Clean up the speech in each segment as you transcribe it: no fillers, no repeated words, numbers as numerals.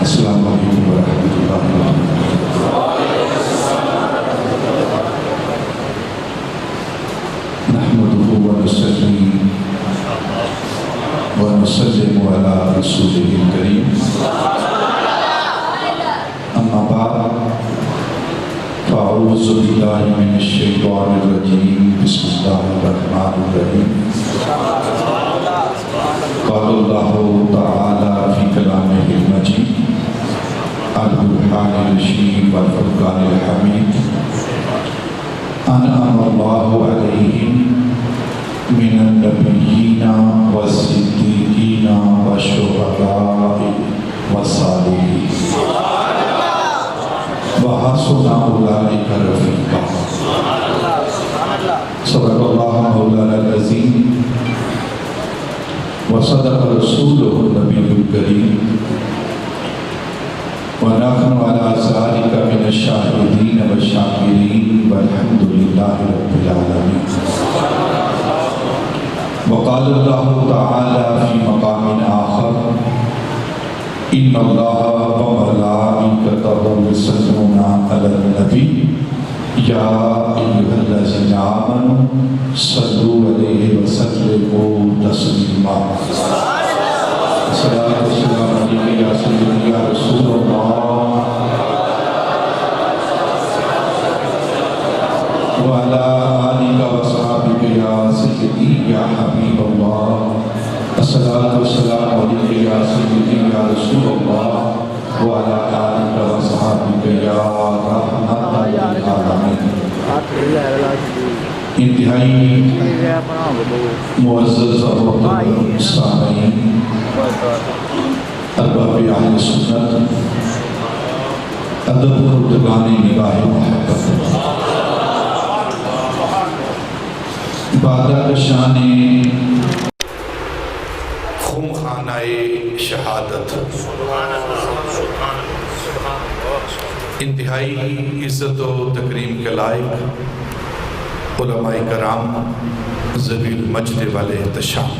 السلام علیکم ورحمۃ اللہ وبرکاتہ۔ نحمده ونصلي ونسلم على رسوله الكريم، اما بعد فاعوذ باللہ من الشیطان الرجیم، بسم اللہ الرحمن الرحیم۔ قال اللہ تعالی فی کلامہ المجید البرہان الرشید والفرقان الحمید، انعم اللہ علیہم من النبیین والصدیقین والشہداء والصالحین وحسن اولئک رفیقا۔ صدق اللہ مولانا العظیم وصدق رسولہ النبی الکریم، ونحن علی ذلک من الشاہدین والشاکرین والحمد للہ رب العالمین۔ وقال اللہ تعالی فی مقام آخر، ان اللہ وملائکتہ یصلون علی النبی یا ایھا الذین آمنوا صلوا علیہ وسلموا تسلیما۔ صلاۃ و سلام علیک یا سیدی یا رسول اللہ وعلی آلک وصحبک یا سیدی یا حبیب اللہ۔ الصلاۃ والسلام علیک یا سیدی یا رسول اللہ وعلی آلک وصحبک یا رحمت للعالمین۔ انتہائی معزز اور محترم سامعین، ارباب اہل سنت، ادب خردگان نگاہ محبت، بادہ شان خم خانہ شہادت، انتہائی عزت و تکریم کے لائق علماء کرام، ذوی المجد والے احتشام،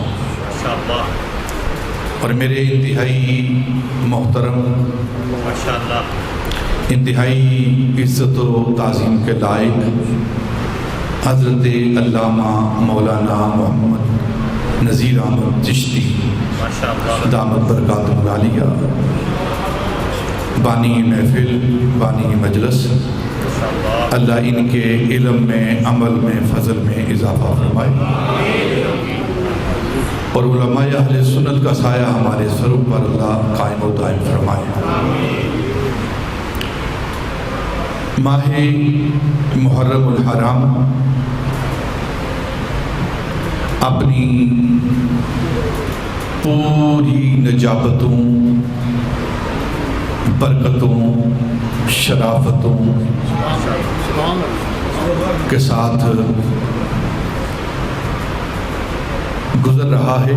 اور میرے انتہائی محترم، انتہائی عزت و تعظیم کے لائق حضرت علامہ مولانا محمد نذیر احمد چشتی دامت برکاتہ العالیہ، بانی محفل، بانی مجلس، اللہ ان کے علم میں، عمل میں، فضل میں اضافہ فرمائے، اور علماء اہل سنت کا سایہ ہمارے سروں پر اللہ قائم و دائم فرمائے۔ ماہ محرم الحرام اپنی پوری نجابتوں، برکتوں، شرافتوں کے ساتھ گزر رہا ہے،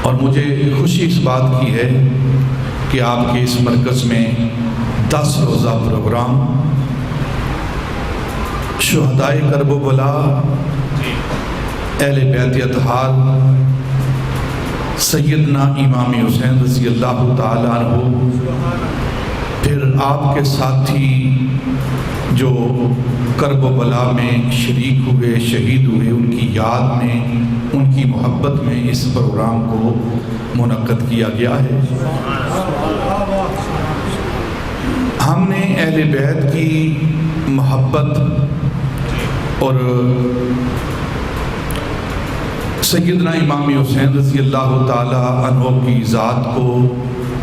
اور مجھے خوشی اس بات کی ہے کہ آپ کے اس مرکز میں 10 روزہ پروگرام شہدائے کرب و بلا، اہل بیت اطہار، سیدنا امام حسین رضی اللہ تعالیٰ عنہ، پھر آپ کے ساتھی جو کرب و بلا میں شریک ہوئے، شہید ہوئے، ان کی یاد میں، ان کی محبت میں اس پروگرام کو منعقد کیا گیا ہے۔ ہم نے اہل بیت کی محبت اور سیدنا امام حسین رضی اللہ تعالیٰ عنہ کی ذات کو،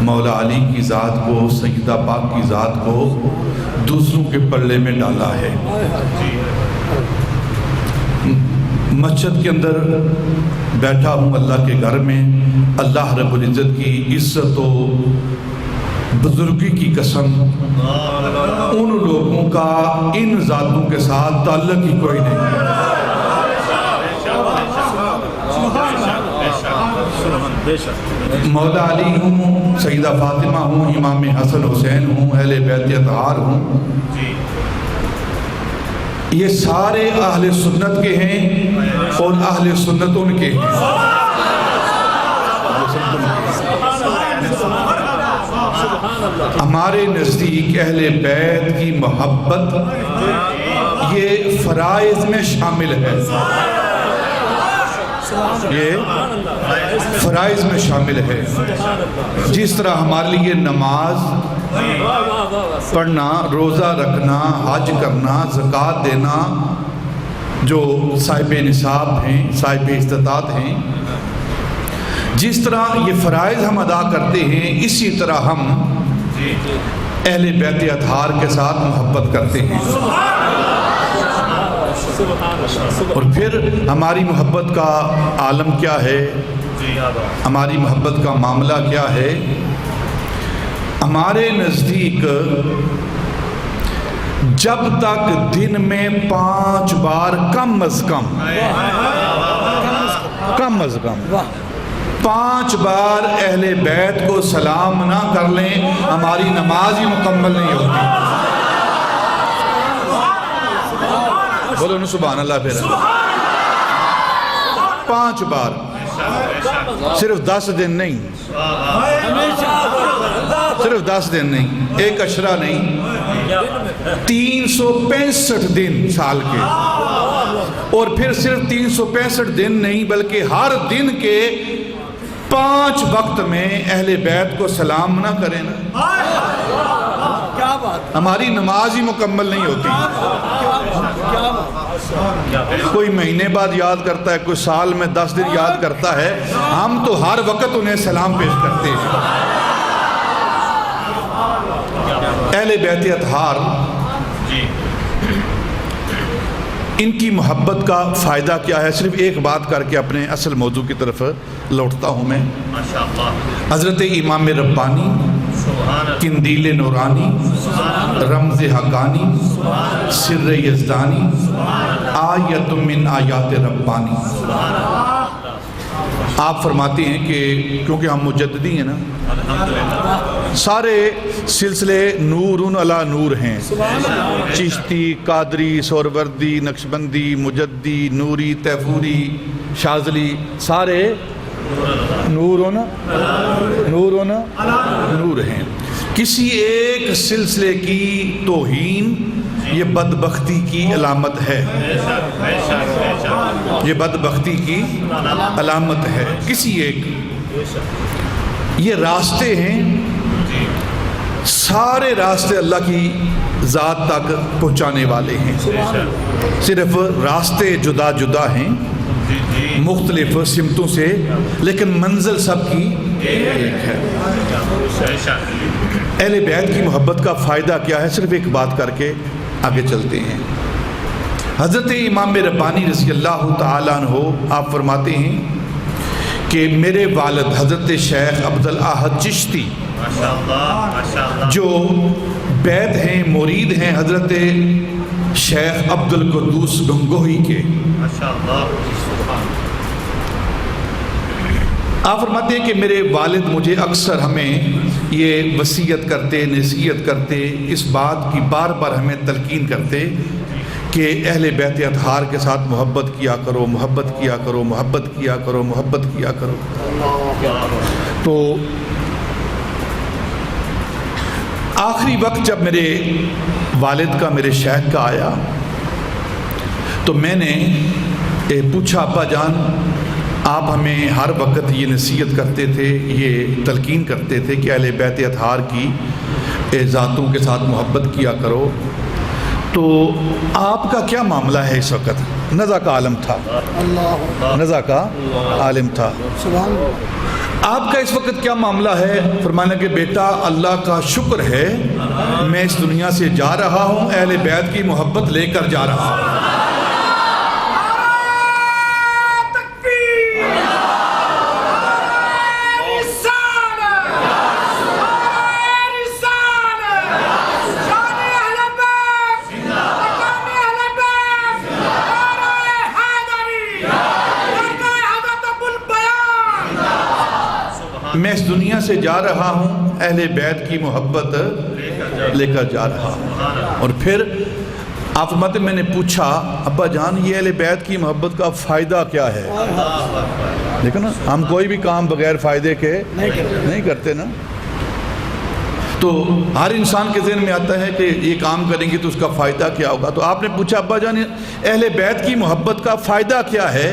مولا علی کی ذات کو، سیدہ پاک کی ذات کو دوسروں کے پلے میں ڈالا ہے۔ مسجد کے اندر بیٹھا ہوں اللہ کے گھر میں، اللہ رب العزت کی عزت و بزرگی کی قسم، ان لوگوں کا ان ذاتوں کے ساتھ تعلق ہی کوئی نہیں۔ مولا علی ہوں، سیدہ فاطمہ ہوں، امام حسن حسین ہوں، اہل بیت اطہار ہوں، یہ سارے اہل سنت کے ہیں اور اہل سنت ان کے ہیں۔ ہمارے نزدیک اہل بیت کی محبت یہ فرائض میں شامل ہے، یہ فرائض میں شامل ہے۔ جس طرح ہمارے لیے نماز پڑھنا، روزہ رکھنا، حج کرنا، زکوٰۃ دینا جو صاحب نصاب ہیں، صاحب استطاعت ہیں، جس طرح یہ فرائض ہم ادا کرتے ہیں، اسی طرح ہم اہل بیت اطہار کے ساتھ محبت کرتے ہیں۔ اور پھر ہماری محبت کا عالم کیا ہے، ہماری محبت کا معاملہ کیا ہے؟ ہمارے نزدیک جب تک دن میں 5 بار کم از کم 5 بار اہل بیت کو سلام نہ کر لیں، ہماری نماز ہی مکمل نہیں ہوتی۔ بولو نا سبحان اللہ۔ پھر 5 بار، صرف 10 دن نہیں، صرف 10 دن نہیں، ایک عشرہ نہیں، 365 دن سال کے۔ اور پھر صرف 365 دن نہیں بلکہ ہر دن کے 5 وقت میں اہل بیت کو سلام نہ کریں نا، ہماری نماز ہی مکمل نہیں ہوتی۔ کوئی مہینے بعد یاد کرتا ہے، کوئی سال میں 10 دن یاد کرتا ہے، ہم تو ہر وقت انہیں سلام پیش کرتے ہیں۔ اہل بیت اطہار، ان کی محبت کا فائدہ کیا ہے؟ صرف ایک بات کر کے اپنے اصل موضوع کی طرف لوٹتا ہوں میں۔ حضرت امام ربانی، قندیل نورانی، رمز حقانی، سر یزدانی، آیت من آیات ربانی، آپ فرماتے ہیں کہ کیونکہ ہم مجددی ہیں نا، سارے سلسلے نورن علی نور ہیں، چشتی، قادری، سہروردی، نقشبندی، مجدی، نوری، تیفوری، شاذلی، سارے نورن نور ہیں۔ کسی ایک سلسلے کی توہین یہ بدبختی کی علامت ہے، یہ بدبختی کی علامت ہے۔ کسی ایک، یہ راستے ہیں، سارے راستے اللہ کی ذات تک پہنچانے والے ہیں، صرف راستے جدا جدا ہیں مختلف سمتوں سے، لیکن منزل سب کی ایک ہے۔ اہل بیت کی محبت کا فائدہ کیا ہے؟ صرف ایک بات کر کے آگے چلتے ہیں۔ حضرت امام ربانی رضی اللہ تعالیٰ عنہ آپ فرماتے ہیں کہ میرے والد حضرت شیخ عبدالاحد چشتی جو بیت ہیں، مرید ہیں حضرت شیخ عبدالقدوس گنگوہی کے، آپ فرماتے ہیں کہ میرے والد مجھے اکثر ہمیں یہ وصیت کرتے، نصیحت کرتے، اس بات کی بار بار ہمیں تلقین کرتے کہ اہل بیت اطہار کے ساتھ محبت کیا کرو، محبت کیا کرو، محبت کیا کرو، محبت کیا کرو۔ تو آخری وقت جب میرے والد کا، میرے شیخ کا آیا تو میں نے پوچھا، ابا جان آپ ہمیں ہر وقت یہ نصیحت کرتے تھے، یہ تلقین کرتے تھے کہ اہل بیت اطہار کی ذاتوں کے ساتھ محبت کیا کرو، تو آپ کا کیا معاملہ ہے اس وقت؟ نزع کا عالم تھا، نزع کا عالم تھا، آپ کا اس وقت کیا معاملہ ہے؟ فرمانے کہ بیٹا اللہ کا شکر ہے میں اس دنیا سے جا رہا ہوں، اہل بیت کی محبت لے کر جا رہا ہوں۔ میں اس دنیا سے جا رہا ہوں، اہل بیت کی محبت لے کر جا رہا ہوں۔ اور پھر آپ فرماتے میں نے پوچھا، ابا جان یہ اہل بیت کی محبت کا فائدہ کیا ہے؟ دیکھو نا، ہم کوئی بھی کام بغیر فائدے کے نہیں کرتے نا۔ تو ہر انسان کے ذہن میں آتا ہے کہ یہ کام کریں گے تو اس کا فائدہ کیا ہوگا. تو آپ نے پوچھا ابا جان اہل بیت کی محبت کا فائدہ کیا ہے؟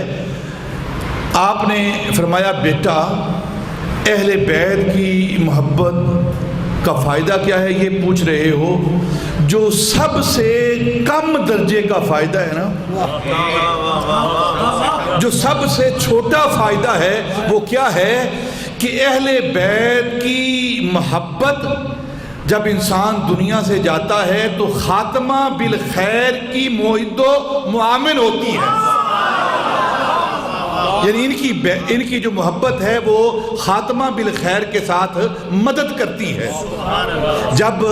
آپ نے فرمایا بیٹا اہل بیت کی محبت کا فائدہ کیا ہے یہ پوچھ رہے ہو؟ جو سب سے کم درجے کا فائدہ ہے نا، جو سب سے چھوٹا فائدہ ہے وہ کیا ہے کہ اہل بیت کی محبت جب انسان دنیا سے جاتا ہے تو خاتمہ بالخیر کی موعد و معامل ہوتی ہے. یعنی ان کی جو محبت ہے وہ خاتمہ بالخیر کے ساتھ مدد کرتی ہے. جب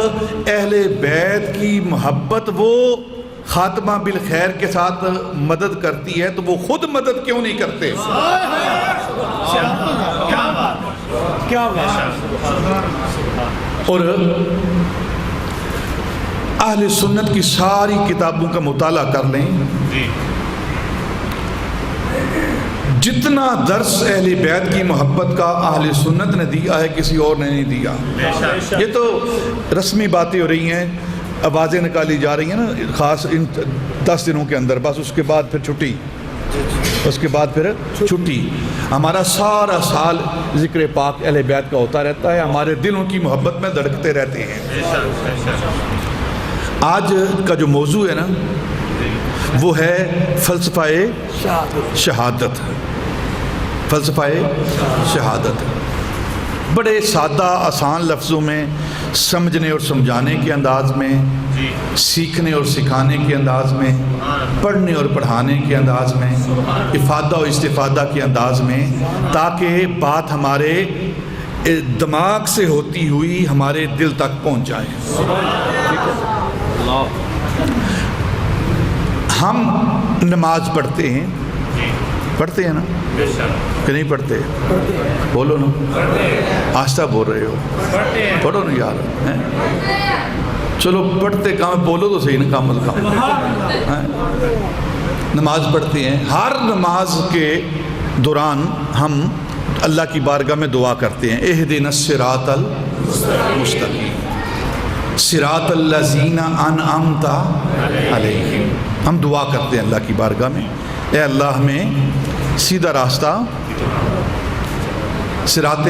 اہل بیت کی محبت وہ خاتمہ بالخیر کے ساتھ مدد کرتی ہے تو وہ خود مدد کیوں نہیں کرتے؟ اور اہل سنت کی ساری کتابوں کا مطالعہ کر لیں، جتنا درس اہل بیت کی محبت کا اہل سنت نے دیا ہے کسی اور نے نہیں دیا. یہ تو رسمی باتیں ہو رہی ہیں، آوازیں نکالی جا رہی ہیں نا خاص ان 10 دنوں کے اندر، بس اس کے بعد پھر چھٹی، اس کے بعد پھر چھٹی. ہمارا سارا سال ذکر پاک اہل بیت کا ہوتا رہتا ہے، ہمارے دلوں کی محبت میں دھڑکتے رہتے ہیں. آج کا جو موضوع ہے نا وہ ہے فلسفہ شہادت. فلسفہ شہادت بڑے سادہ آسان لفظوں میں، سمجھنے اور سمجھانے کے انداز میں، سیکھنے اور سکھانے کے انداز میں، پڑھنے اور پڑھانے کے انداز میں، افادہ و استفادہ کے انداز میں، تاکہ بات ہمارے دماغ سے ہوتی ہوئی ہمارے دل تک پہنچ جائے. ہم نماز پڑھتے ہیں نا کہ نہیں پڑھتے؟ بولو نا، آہستہ بول رہے ہو، پڑھو نا یار. چلو پڑھتے کام، بولو تو صحیح نا کام از کام. نماز پڑھتے ہیں، ہر نماز کے دوران ہم اللہ کی بارگاہ میں دعا کرتے ہیں، اہدنا الصراط المستقیم صراط الذین انعمت علیہم. ہم دعا کرتے ہیں اللہ کی بارگاہ میں، اے اللہ ہمیں سیدھا راستہ، صراط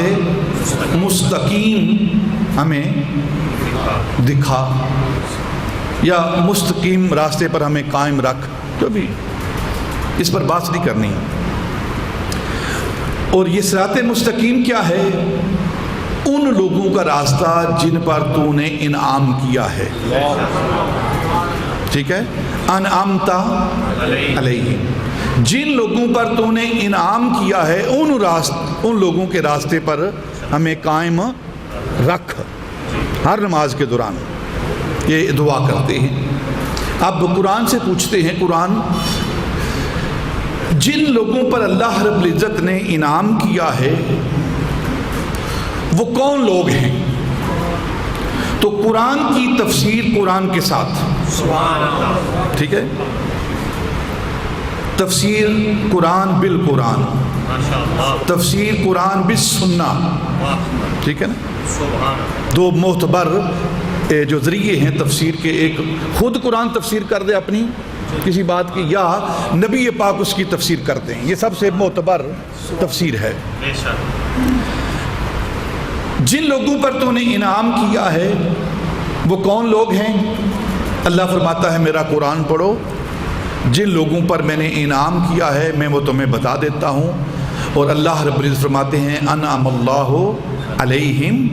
مستقیم ہمیں دکھا، یا مستقیم راستے پر ہمیں قائم رکھ. جو بھی اس پر بات نہیں کرنی. اور یہ صراط مستقیم کیا ہے؟ ان لوگوں کا راستہ جن پر تو نے انعام کیا ہے. ٹھیک ہے، انعمت علیہم، جن لوگوں پر تو نے انعام کیا ہے ان لوگوں کے راستے پر ہمیں قائم رکھ. ہر نماز کے دوران یہ دعا کرتے ہیں. اب قرآن سے پوچھتے ہیں، قرآن جن لوگوں پر اللہ رب العزت نے انعام کیا ہے وہ کون لوگ ہیں؟ تو قرآن کی تفسیر قرآن کے ساتھ، ٹھیک ہے، تفسیر قرآن بالقرآن، تفسیر قرآن بالسنہ، ٹھیک ہے نا. دو معتبر جو ذریعے ہیں تفسیر کے، ایک خود قرآن تفسیر کر دے اپنی کسی بات کی، یا نبی پاک اس کی تفسیر کرتے ہیں. یہ سب سے معتبر تفسیر ہے. جن لوگوں پر تو نے انعام کیا ہے وہ کون لوگ ہیں؟ اللہ فرماتا ہے میرا قرآن پڑھو، جن لوگوں پر میں نے انعام کیا ہے میں وہ تمہیں بتا دیتا ہوں. اور اللہ رب العزت فرماتے ہیں انعم اللہ علیہم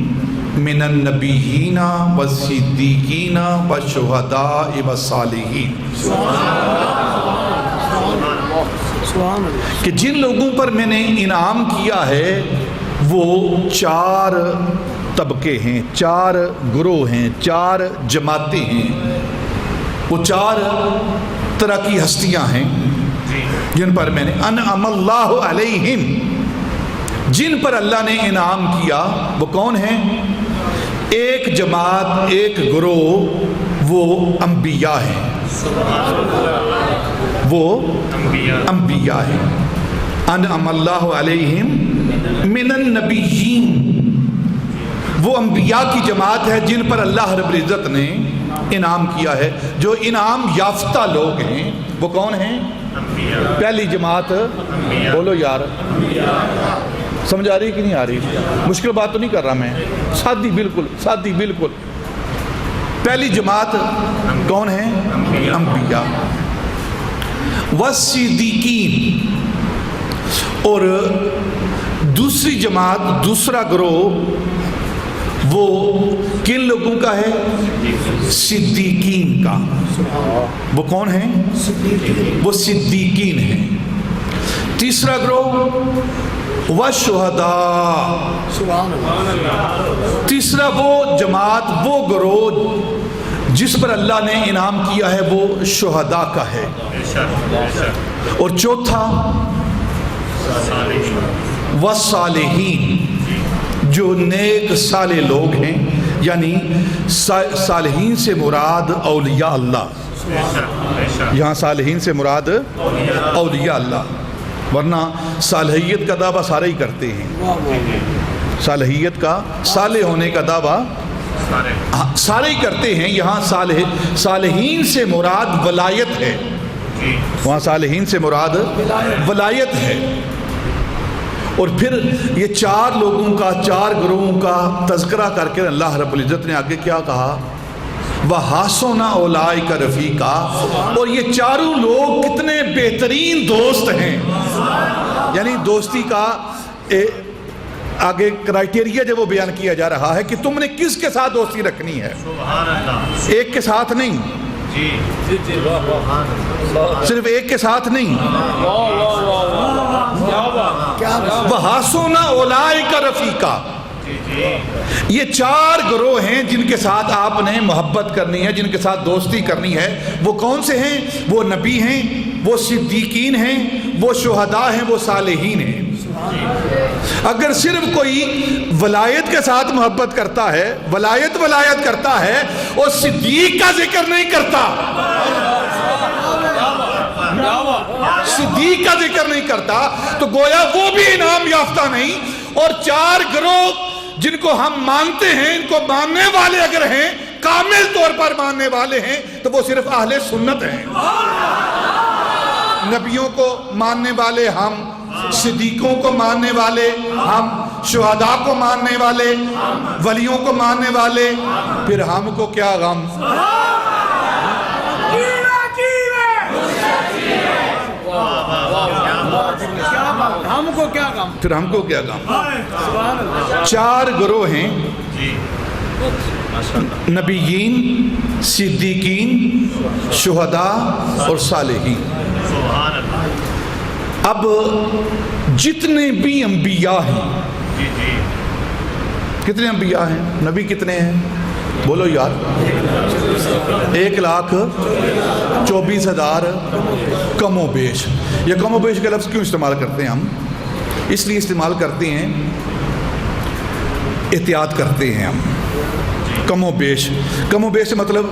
من النبیین والصدیقین والشہداء والصالحین. کہ جن لوگوں پر میں نے انعام کیا ہے وہ 4 طبقے ہیں، 4 گروہ ہیں، 4 جماعتیں ہیں. وہ 4 طرح کی ہستیاں ہیں جن پر میں نے انعم اللہ علیہم، جن پر اللہ نے انعام کیا. وہ کون ہیں؟ ایک جماعت، ایک گروہ، وہ انبیاء ہیں. وہ انبیاء ہیں. انعم اللہ علیہم من النبیین، وہ انبیاء کی جماعت ہے جن پر اللہ رب العزت نے انعام کیا ہے. جو انعام یافتہ لوگ ہیں وہ کون ہیں؟ پہلی جماعت بولو یار, سمجھ آ رہی کہ نہیں آ رہی؟ مشکل بات تو نہیں کر رہا میں, سادی بالکل, سادی بالکل. پہلی جماعت کون ہے؟ انبیاء والصدیقین. اور دوسری جماعت, دوسرا گروہ وہ کن لوگوں کا ہے؟ صدیقین کا. وہ کون ہیں؟ وہ صدیقین ہیں. تیسرا گروہ والشہداء. تیسرا وہ جماعت, وہ گروہ جس پر اللہ نے انعام کیا ہے وہ شہداء کا ہے. اور چوتھا والصالحین, جو نیک صالح لوگ ہیں, یعنی صالحین سے مراد اولیاء اللہ. یہاں صالحین سے مراد اولیاء اللہ, ورنہ صالحیت کا دعویٰ سارے ہی کرتے ہیں. صالحیت کا, صالح ہونے کا دعویٰ سارے ہی کرتے ہیں. یہاں صالحین سے مراد ولایت ہے. وہاں صالحین سے مراد ولایت ہے. اور پھر یہ چار لوگوں کا, چار گروہوں کا تذکرہ کر کے اللہ رب العزت نے آگے کیا کہا؟ وَحَسُنَ أُولَٰئِكَ رَفِیقًا. اور یہ چاروں لوگ کتنے بہترین دوست ہیں. یعنی دوستی کا آگے کرائٹیریا جو وہ بیان کیا جا رہا ہے کہ تم نے کس کے ساتھ دوستی رکھنی ہے. ایک کے ساتھ نہیں, صرف ایک کے ساتھ نہیں. وَحَسُنَ أُولَٰئِكَ رَفِیقًا. یہ چار گروہ ہیں جن کے ساتھ آپ نے محبت کرنی ہے, جن کے ساتھ دوستی کرنی ہے. وہ کون سے ہیں؟ وہ نبی ہیں, وہ صدیقین ہیں, وہ شہداء ہیں, وہ صالحین ہیں. اگر صرف کوئی ولایت کے ساتھ محبت کرتا ہے, ولایت کرتا ہے, اور صدیق کا ذکر نہیں کرتا, صدیق کا ذکر نہیں کرتا, تو گویا وہ بھی انعام یافتہ نہیں. اور چار گروہ جن کو ہم مانتے ہیں, ان کو ماننے والے اگر ہیں, کامل طور پر ماننے والے ہیں, تو وہ صرف اہل سنت ہیں. نبیوں کو ماننے والے ہم, صدیقوں کو ماننے والے ہم, شہداء کو ماننے والے, ولیوں کو ماننے والے. پھر ہم کو کیا غم؟ ہم کو کیا غم؟ پھر ہم کو کیا غم؟ چار گروہ ہیں, نبیین, صدیقین, شہداء اور صالحین. اب جتنے بھی انبیاء ہیں, کتنے انبیاء ہیں؟ نبی کتنے ہیں؟ بولو یار. 1,24,000 کم و بیش. یہ کم و بیش کا لفظ کیوں استعمال کرتے ہیں ہم؟ اس لیے استعمال کرتے ہیں, احتیاط کرتے ہیں ہم. کم و بیش, کم و بیش مطلب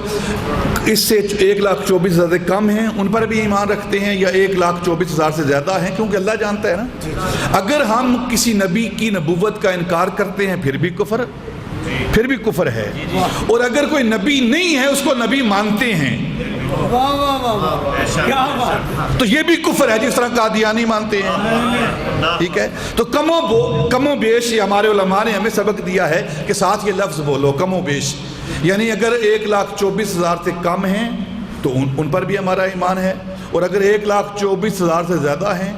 اس سے 1,24,000 سے کم ہیں ان پر بھی ایمان رکھتے ہیں, یا 1,24,000 سے زیادہ ہیں, کیونکہ اللہ جانتا ہے نا. اگر ہم کسی نبی کی نبوت کا انکار کرتے ہیں پھر بھی کفر ہے. اور اگر کوئی نبی نہیں ہے اس کو نبی مانتے ہیں تو یہ بھی کفر ہے, جس طرح قادیانی مانتے ہیں. ٹھیک ہے, تو کم و بیش یہ ہمارے علماء نے ہمیں سبق دیا ہے کہ ساتھ یہ لفظ بولو, کم و بیش. یعنی اگر 1,24,000 سے کم ہیں تو ان پر بھی ہمارا ایمان ہے, اور اگر 1,24,000 سے زیادہ ہیں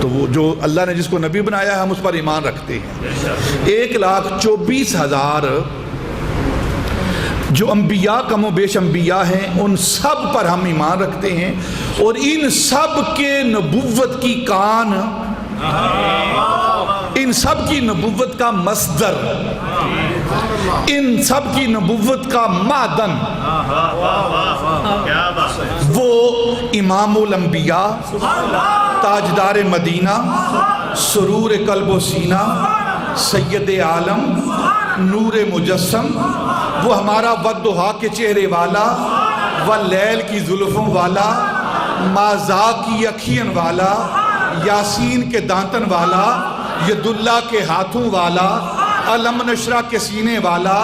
تو وہ جو اللہ نے جس کو نبی بنایا ہے ہم اس پر ایمان رکھتے ہیں. 1,24,000 جو انبیاء, کم و بیش انبیاء ہیں, ان سب پر ہم ایمان رکھتے ہیں. اور ان سب کے نبوت کی کان, ان سب کی نبوت کا مصدر, ان سب کی نبوت کا معدن وہ امام الانبیاء, تاجدار مدینہ, سرور قلب و سینہ, سید عالم, نور مجسم, وہ ہمارا والضحیٰ کے چہرے والا, واللیل کی زلفوں والا, مازا کی اکھیاں والا, یاسین کے دانتن والا, ید اللہ کے ہاتھوں والا, علم نشرح کے سینے والا،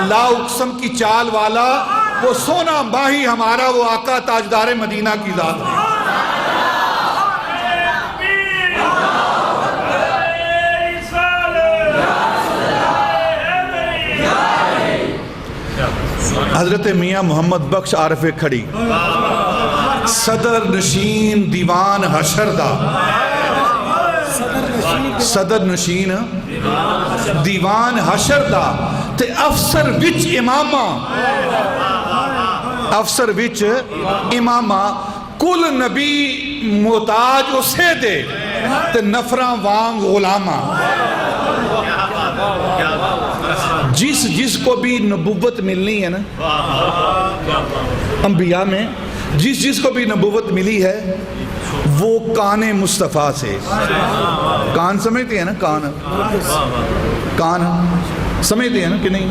لا اقسم کی چال والا، وہ سونا ماہی ہمارا، وہ آقا تاجدار مدینہ کی ذات ہے۔ حضرت میاں محمد بخش عارف کھڑی، صدر نشین دیوان حشردہ، صدر نشین دیوان حشردہ تے افسر وچ امامہ، افسر وچ امامہ، کل نبی محتاج اسے دے تے نفراں وانگ غلامہ۔ جس کو بھی نبوت ملنی ہے نا انبیاء میں، جس کو بھی نبوت ملی ہے وہ کان مصطفیٰ سے، کان سمجھتے ہیں نا، کان سمجھتے ہیں نا کہ نہیں؟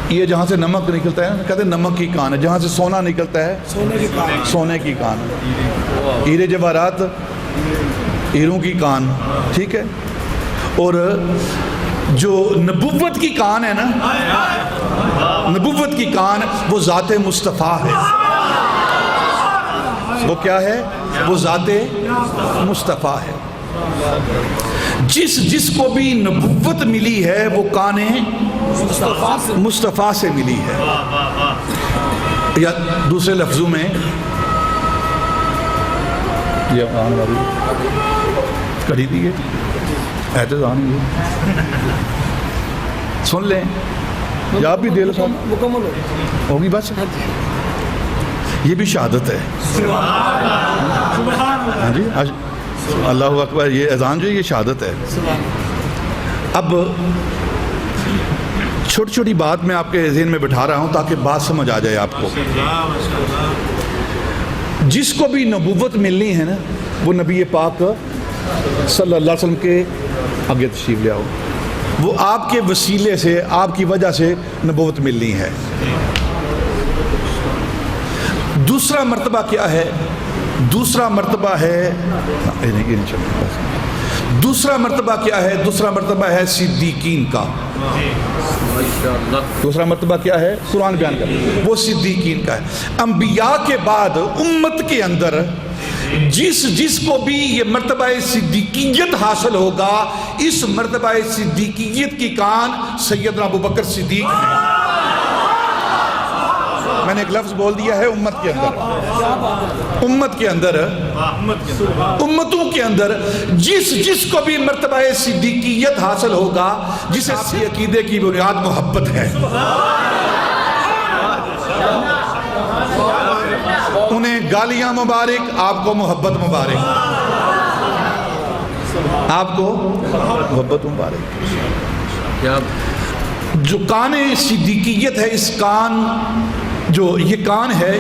یہ جہاں سے نمک نکلتا ہے نا، کہتے ہیں نمک کی کان ہے، جہاں سے سونا نکلتا ہے سونے کی کان، ہیرے جواہرات ہیروں کی کان، ٹھیک ہے؟ اور جو نبوت کی کان ہے نا، نبوت کی کان وہ ذات مصطفیٰ ہے۔ وہ کیا ہے؟ وہ ذات مصطفیٰ ہے۔ جس کو بھی نبوت ملی ہے وہ کان مصطفیٰ سے ملی ہے، یا دوسرے لفظوں میں یہ آن والی کڑی دیئے اعتزان یہ سن لیں یا آپ بھی دے لو صاحب، مکمل ہوگی بس، یہ بھی شہادت ہے۔ ہاں جی، اللہ اکبر، یہ اذان جو ہے یہ شہادت ہے۔ اب چھوٹی چھوٹی بات میں آپ کے ذہن میں بٹھا رہا ہوں تاکہ بات سمجھ آ جائے آپ کو۔ جس کو بھی نبوت ملنی ہے نا وہ نبی پاک صلی اللہ علیہ وسلم کے آگے تشریف لے آؤ، وہ آپ کے وسیلے سے، آپ کی وجہ سے نبوت ملنی ہے۔ دوسرا مرتبہ کیا ہے؟ دوسرا مرتبہ ہے، دوسرا مرتبہ کیا ہے؟ دوسرا مرتبہ ہے صدیقین کا۔ دوسرا مرتبہ کیا ہے؟ قرآن بیان کا، وہ صدیقین کا ہے۔ انبیاء کے بعد امت کے اندر جس کو بھی یہ مرتبہ صدیقیت حاصل ہوگا، اس مرتبہ صدیقیت کی کان سیدنا ابوبکر صدیق ہیں۔ میں نے ایک لفظ بول دیا ہے، امت کے اندر، امت کے اندر، امتوں کے اندر جس کو بھی مرتبہ صدیقیت حاصل ہوگا، جسے عقیدے کی بنیاد محبت ہے، انہیں گالیاں مبارک، آپ کو محبت مبارک، آپ کو محبت مبارک۔ جو کان صدیقیت ہے، اس کان جو یہ کان ہے،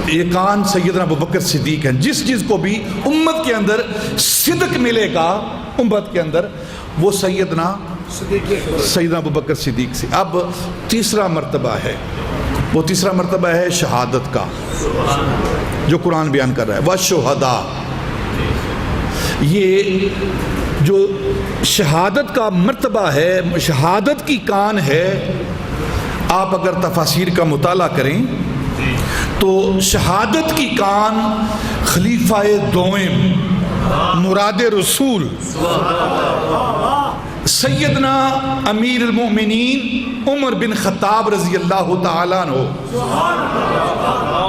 یہ کان سیدنا ابوبکر صدیق ہیں۔ جس کو بھی امت کے اندر صدق ملے گا، امت کے اندر، وہ سیدنا ابوبکر صدیق سے۔ اب تیسرا مرتبہ ہے، وہ تیسرا مرتبہ ہے شہادت کا، جو قرآن بیان کر رہا ہے، وَالشُّہَدَاء۔ یہ جو شہادت کا مرتبہ ہے، شہادت کی کان ہے، آپ اگر تفاسیر کا مطالعہ کریں تو شہادت کی کان خلیفہ دوم، مراد رسول، سیدنا امیر المؤمنین عمر بن خطاب رضی اللہ تعالیٰ عنہ،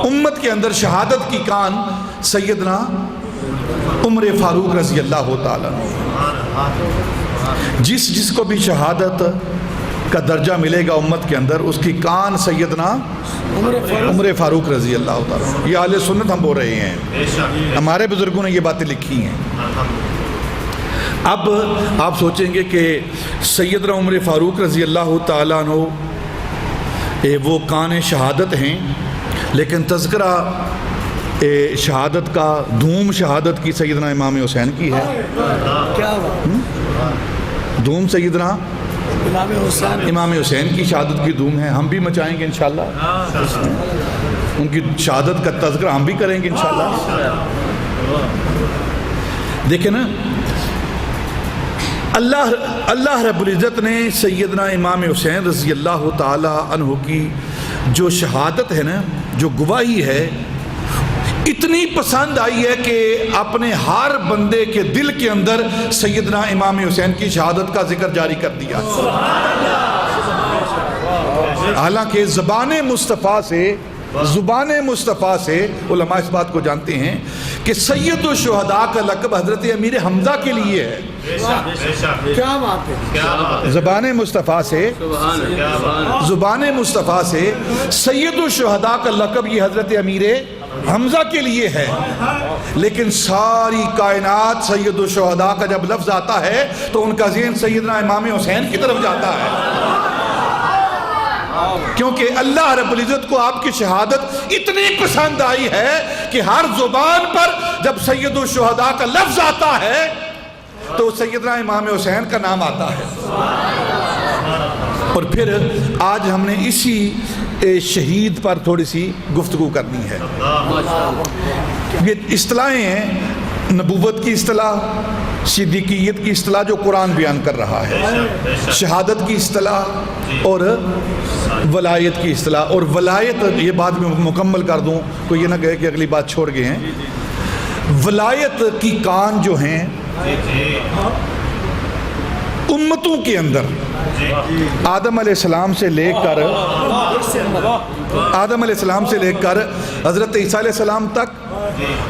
امت کے اندر شہادت کی کان سیدنا عمر فاروق رضی اللہ تعالیٰ عنہ۔ جس کو بھی شہادت کا درجہ ملے گا امت کے اندر، اس کی کان سیدنا عمر فاروق رضی اللہ تعالیٰ عنہ۔ یہ اہل سنت ہم بول رہے ہیں، ہمارے بزرگوں نے یہ باتیں لکھی ہیں۔ اب آپ سوچیں گے کہ سیدنا عمر فاروق رضی اللہ تعالیٰ عنہ وہ کان شہادت ہیں، لیکن تذکرہ شہادت کا، دھوم شہادت کی سیدنا امام حسین کی ہے۔ دھوم سیدنا امام حسین کی شہادت کی دھوم ہے، ہم بھی مچائیں گے انشاءاللہ، ان کی شہادت کا تذکرہ ہم بھی کریں گے انشاءاللہ۔ دیکھیں نا، اللہ رب العزت نے سیدنا امام حسین رضی اللہ تعالی عنہ کی جو شہادت ہے نا، جو گواہی ہے، اتنی پسند آئی ہے کہ اپنے ہر بندے کے دل کے اندر سیدنا امام حسین کی شہادت کا ذکر جاری کر دیا۔ حالانکہ زبان مصطفیٰ سے علماء اس بات کو جانتے ہیں کہ سید الشہداء کا لقب حضرت امیر حمزہ کے لیے ہے۔ کیا بات ہے، زبان مصطفیٰ سے سید الشہداء کا لقب یہ حضرت امیر حمزہ کے لیے ہے، لیکن ساری کائنات سید الشہداء کا جب لفظ آتا ہے تو ان کا ذہن سیدنا امام حسین کی طرف جاتا ہے، کیونکہ اللہ رب العزت کو آپ کی شہادت اتنی پسند آئی ہے کہ ہر زبان پر جب سید الشہداء کا لفظ آتا ہے تو سیدنا امام حسین کا نام آتا ہے۔ اور پھر آج ہم نے اسی شہید پر تھوڑی سی گفتگو کرنی ہے۔ یہ اصطلاحیں ہیں، نبوت کی اصطلاح، صدیقیت کی اصطلاح جو قرآن بیان کر رہا ہے، شہادت کی اصطلاح اور ولایت کی اصطلاح۔ اور ولایت، یہ بات میں مکمل کر دوں، کوئی یہ نہ کہے کہ اگلی بات چھوڑ گئے ہیں۔ ولایت کی کان جو ہیں امتوں کے اندر آدم علیہ السلام سے لے کر حضرت عیسیٰ علیہ السلام تک،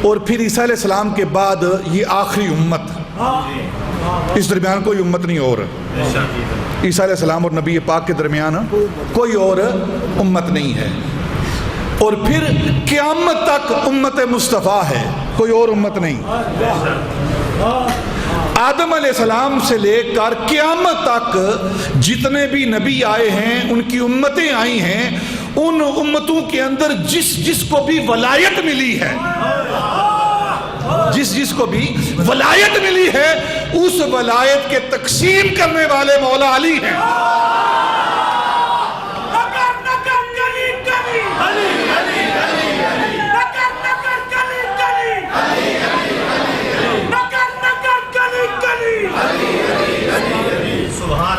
اور پھر عیسیٰ علیہ السلام کے بعد یہ آخری امت، اس درمیان کوئی امت نہیں اور، عیسیٰ علیہ السلام اور نبی پاک کے درمیان کوئی اور امت نہیں ہے، اور پھر قیامت تک امت مصطفیٰ ہے، کوئی اور امت نہیں۔ آدم علیہ السلام سے لے کر قیامت تک جتنے بھی نبی آئے ہیں، ان کی امتیں آئی ہیں، ان امتوں کے اندر جس کو بھی ولایت ملی ہے، جس کو بھی ولایت ملی ہے، اس ولایت کے تقسیم کرنے والے مولا علی ہیں۔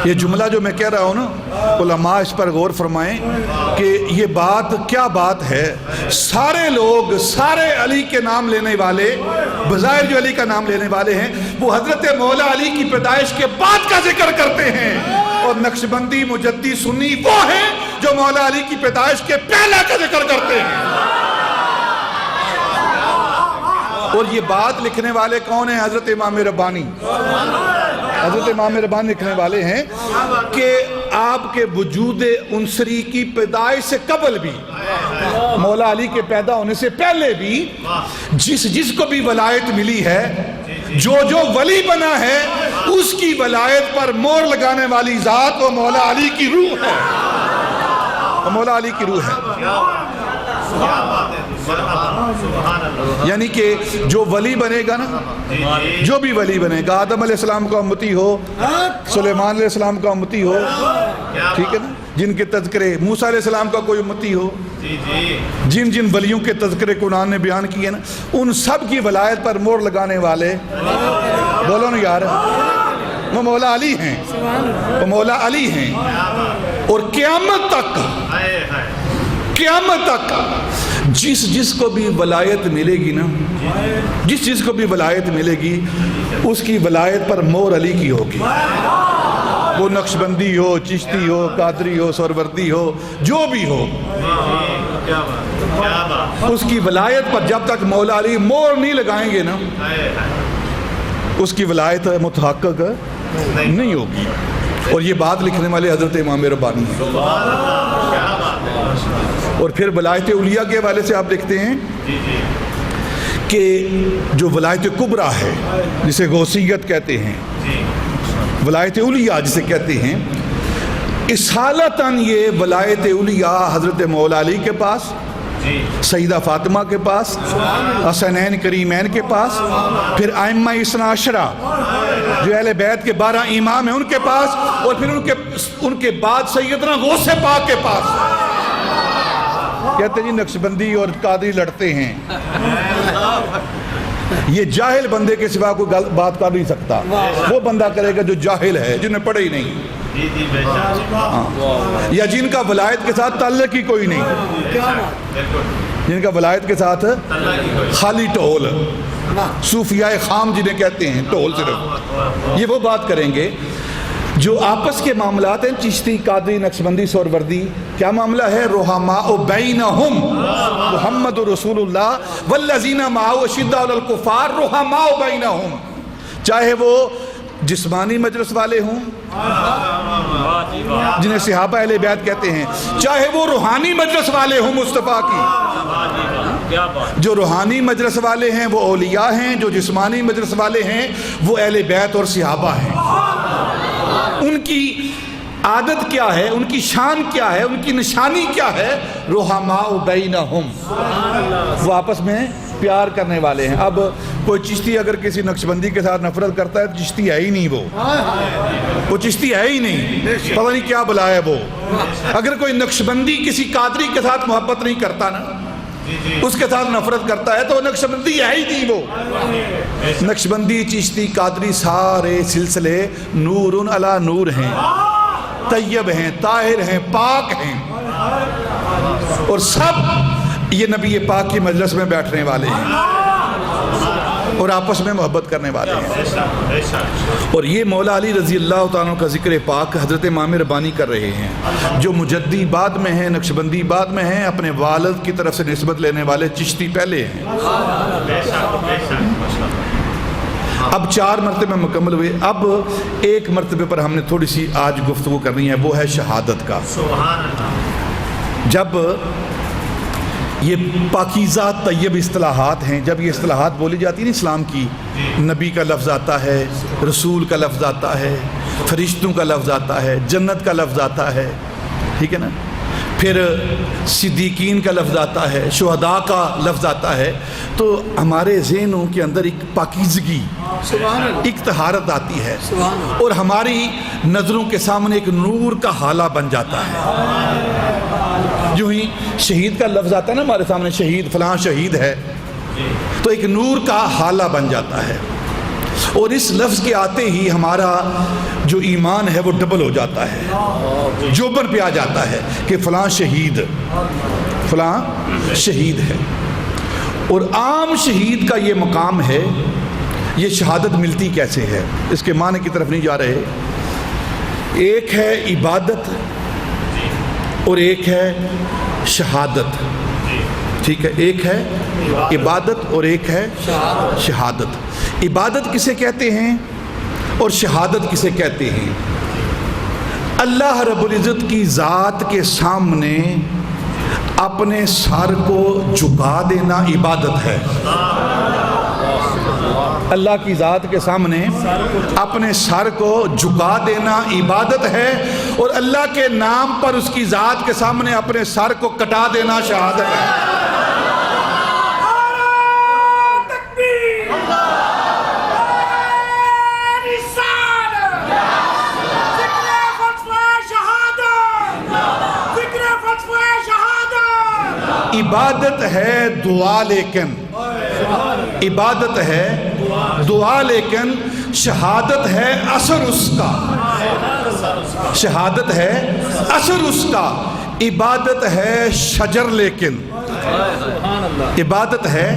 یہ جملہ جو میں کہہ رہا ہوں نا، علماء اس پر غور فرمائیں کہ یہ بات کیا بات ہے۔ سارے لوگ، سارے علی کے نام لینے والے، بظاہر جو علی کا نام لینے والے ہیں، وہ حضرت مولا علی کی پیدائش کے بعد کا ذکر کرتے ہیں، اور نقشبندی، مجدی، سنی وہ ہیں جو مولا علی کی پیدائش کے پہلے کا ذکر کرتے ہیں۔ اور یہ بات لکھنے والے کون ہیں؟ حضرت امام ربانی۔ حضرت امام ربانی لکھنے والے ہیں کہ آپ کے وجود عنصری کی پیدائش سے قبل بھی، مولا علی کے پیدا ہونے سے پہلے بھی، جس کو بھی ولایت ملی ہے، جو ولی بنا ہے، اس کی ولایت پر مور لگانے والی ذات وہ مولا علی کی روح ہے، وہ مولا علی کی روح ہے۔ یعنی کہ جو ولی بنے گا نا، جو بھی ولی بنے گا، آدم علیہ السلام کا امتی ہو، سلیمان علیہ السلام کا امتی ہو، ٹھیک ہے نا، جن کے تذکرے، موسیٰ علیہ السلام کا کوئی امتی ہو، جن ولیوں کے تذکرے قرآن نے بیان کیے نا، ان سب کی ولایت پر مور لگانے والے، بولو نا یار، وہ مولا علی ہیں، وہ مولا علی ہیں۔ اور قیامت تک جس کو بھی ولایت ملے گی نا، جس کو بھی ولایت ملے گی، اس کی ولایت پر مور علی کی ہوگی، وہ نقشبندی ہو، چشتی ہو، قادری ہو، سہروردی ہو، جو بھی ہو، اس کی ولایت پر جب تک مولا علی مور نہیں لگائیں گے نا، اس کی ولایت متحقق نہیں ہوگی۔ اور یہ بات لکھنے والے حضرت امام ربانی ہیں۔ اور پھر ولایت اولیاء کے حوالے سے آپ لکھتے ہیں کہ جو ولایت کبریٰ ہے، جسے غوثیت کہتے ہیں، ولایت اولیاء جسے کہتے ہیں، اصالتاً یہ ولایت اولیاء حضرت مولا علی کے پاس، سیدہ فاطمہ کے پاس، حسنین کریمین کے پاس، پھر ائمہ اثنا عشرہ جو اہل بیت کے 12 امام ہیں ان کے پاس، اور پھر ان کے بعد سیدنا غوث پاک کے پاس۔ کہتے ہیں جی نقشبندی اور قادری لڑتے ہیں، یہ جاہل بندے کے سوا کوئی بات کر نہیں سکتا. وہ بندہ کرے گا جو جاہل ہے, جنہیں پڑھے ہی نہیں, یا جن کا ولایت کے ساتھ تعلق ہی کوئی نہیں, جن کا ولایت کے ساتھ خالی ٹول, صوفیاء خام جنہیں کہتے ہیں, ٹول صرف, یہ وہ بات کریں گے. جو آپس کے معاملات ہیں, چشتی, قادری, نقشبندی, سہروردی, کیا معاملہ ہے؟ رحماء بینہم محمد رسول اللہ والذین معہ اشداء علی الکفار رحماء بینہم. چاہے وہ جسمانی مجلس والے ہوں جنہیں صحابہ اہل بیت کہتے ہیں, چاہے وہ روحانی مجلس والے ہوں مصطفیٰ کی. جو روحانی مجلس والے ہیں وہ اولیاء ہیں, جو جسمانی مجلس والے ہیں وہ اہل بیت اور صحابہ ہیں. ان کی عادت کیا ہے, ان کی شان کیا ہے, ان کی نشانی کیا ہے؟ رحماء بینہم, وہ آپس میں پیار کرنے والے ہیں. اب کوئی چشتی اگر کسی نقشبندی کے ساتھ نفرت کرتا ہے تو چشتی ہے ہی نہیں, وہ چشتی ہے ہی نہیں, پتہ نہیں کیا بلا ہے وہ. اگر کوئی نقشبندی کسی قادری کے ساتھ محبت نہیں کرتا نا, اس کے ساتھ نفرت کرتا ہے تو نقشبندی ہے ہی نہیں. وہ نقشبندی, چشتی, قادری سارے سلسلے نور علی نور ہیں, طیب ہیں, طاہر ہیں, پاک ہیں, اور سب یہ نبی پاک کی مجلس میں بیٹھنے والے ہیں اور آپس میں محبت کرنے والے ہیں. اور یہ مولا علی رضی اللہ تعالیٰ کا ذکر پاک حضرت امام ربانی کر رہے ہیں, جو مجدی بعد میں ہیں, نقشبندی بعد میں ہیں, اپنے والد کی طرف سے نسبت لینے والے چشتی پہلے ہیں. اب 4 مرتبہ مکمل ہوئے. اب ایک مرتبے پر ہم نے تھوڑی سی آج گفتگو کرنی ہے, وہ ہے شہادت کا. جب یہ پاکیزہ طیب اصطلاحات ہیں, جب یہ اصطلاحات بولی جاتی ہیں اسلام کی, نبی کا لفظ آتا ہے, رسول کا لفظ آتا ہے, فرشتوں کا لفظ آتا ہے, جنت کا لفظ آتا ہے, ٹھیک ہے نا, پھر صدیقین کا لفظ آتا ہے, شہداء کا لفظ آتا ہے, تو ہمارے ذہنوں کے اندر ایک پاکیزگی, ایک طہارت آتی ہے, اور ہماری نظروں کے سامنے ایک نور کا حالہ بن جاتا ہے. جو ہی شہید کا لفظ آتا ہے نا ہمارے سامنے, شہید فلاں شہید ہے, تو ایک نور کا حالہ بن جاتا ہے. اور اس لفظ کے آتے ہی ہمارا جو ایمان ہے وہ ڈبل ہو جاتا ہے, جوبر پہ آ جاتا ہے کہ فلاں شہید ہے. اور عام شہید کا یہ مقام ہے. یہ شہادت ملتی کیسے ہے, اس کے معنی کی طرف نہیں جا رہے. ایک ہے عبادت اور ایک ہے شہادت, ٹھیک ہے, ایک ہے عبادت اور ایک ہے شہادت. عبادت کسے کہتے ہیں اور شہادت کسے کہتے ہیں؟ اللہ رب العزت کی ذات کے سامنے اپنے سر کو جھکا دینا عبادت ہے. اللہ کی ذات کے سامنے اپنے سر کو جھکا دینا عبادت ہے, اور اللہ کے نام پر اس کی ذات کے سامنے اپنے سر کو کٹا دینا شہادت ہے. عبادت ہے دعا, لیکن عبادت ہے دعا, لیکن شہادت ہے اثر اس کا. شہادت ہے اثر اس کا. عبادت ہے شجر, لیکن عبادت ہے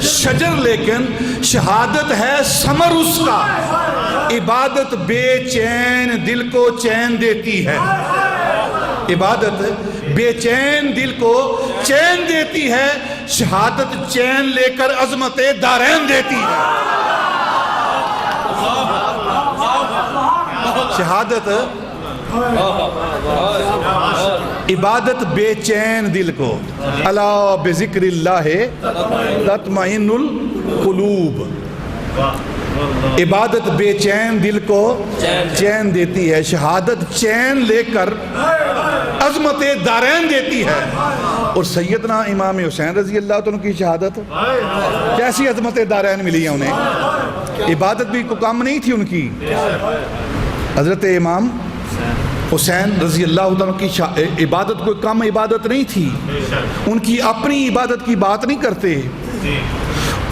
شجر, لیکن شہادت ہے ثمر اس کا. عبادت بے چین دل کو چین دیتی ہے. عبادت بے چین دل کو چین دیتی ہے, شہادت چین لے کر عظمت دارین دیتی ہے. شہادت عبادت بے چین دل کو, الا بذکر اللہ تطمئن القلوب. عبادت بے چین دل کو چین دیتی ہے, شہادت چین لے کر عظمت دارین دیتی ہے. اور سیدنا امام حسین رضی اللہ عنہ کی شہادت, کیسی عظمت دارین ملی ہے انہیں. عبادت بھی کوئی کم نہیں تھی ان کی. حضرت امام حسین رضی اللہ عنہ کی عبادت کوئی کم عبادت نہیں تھی. ان کی اپنی عبادت کی بات نہیں کرتے,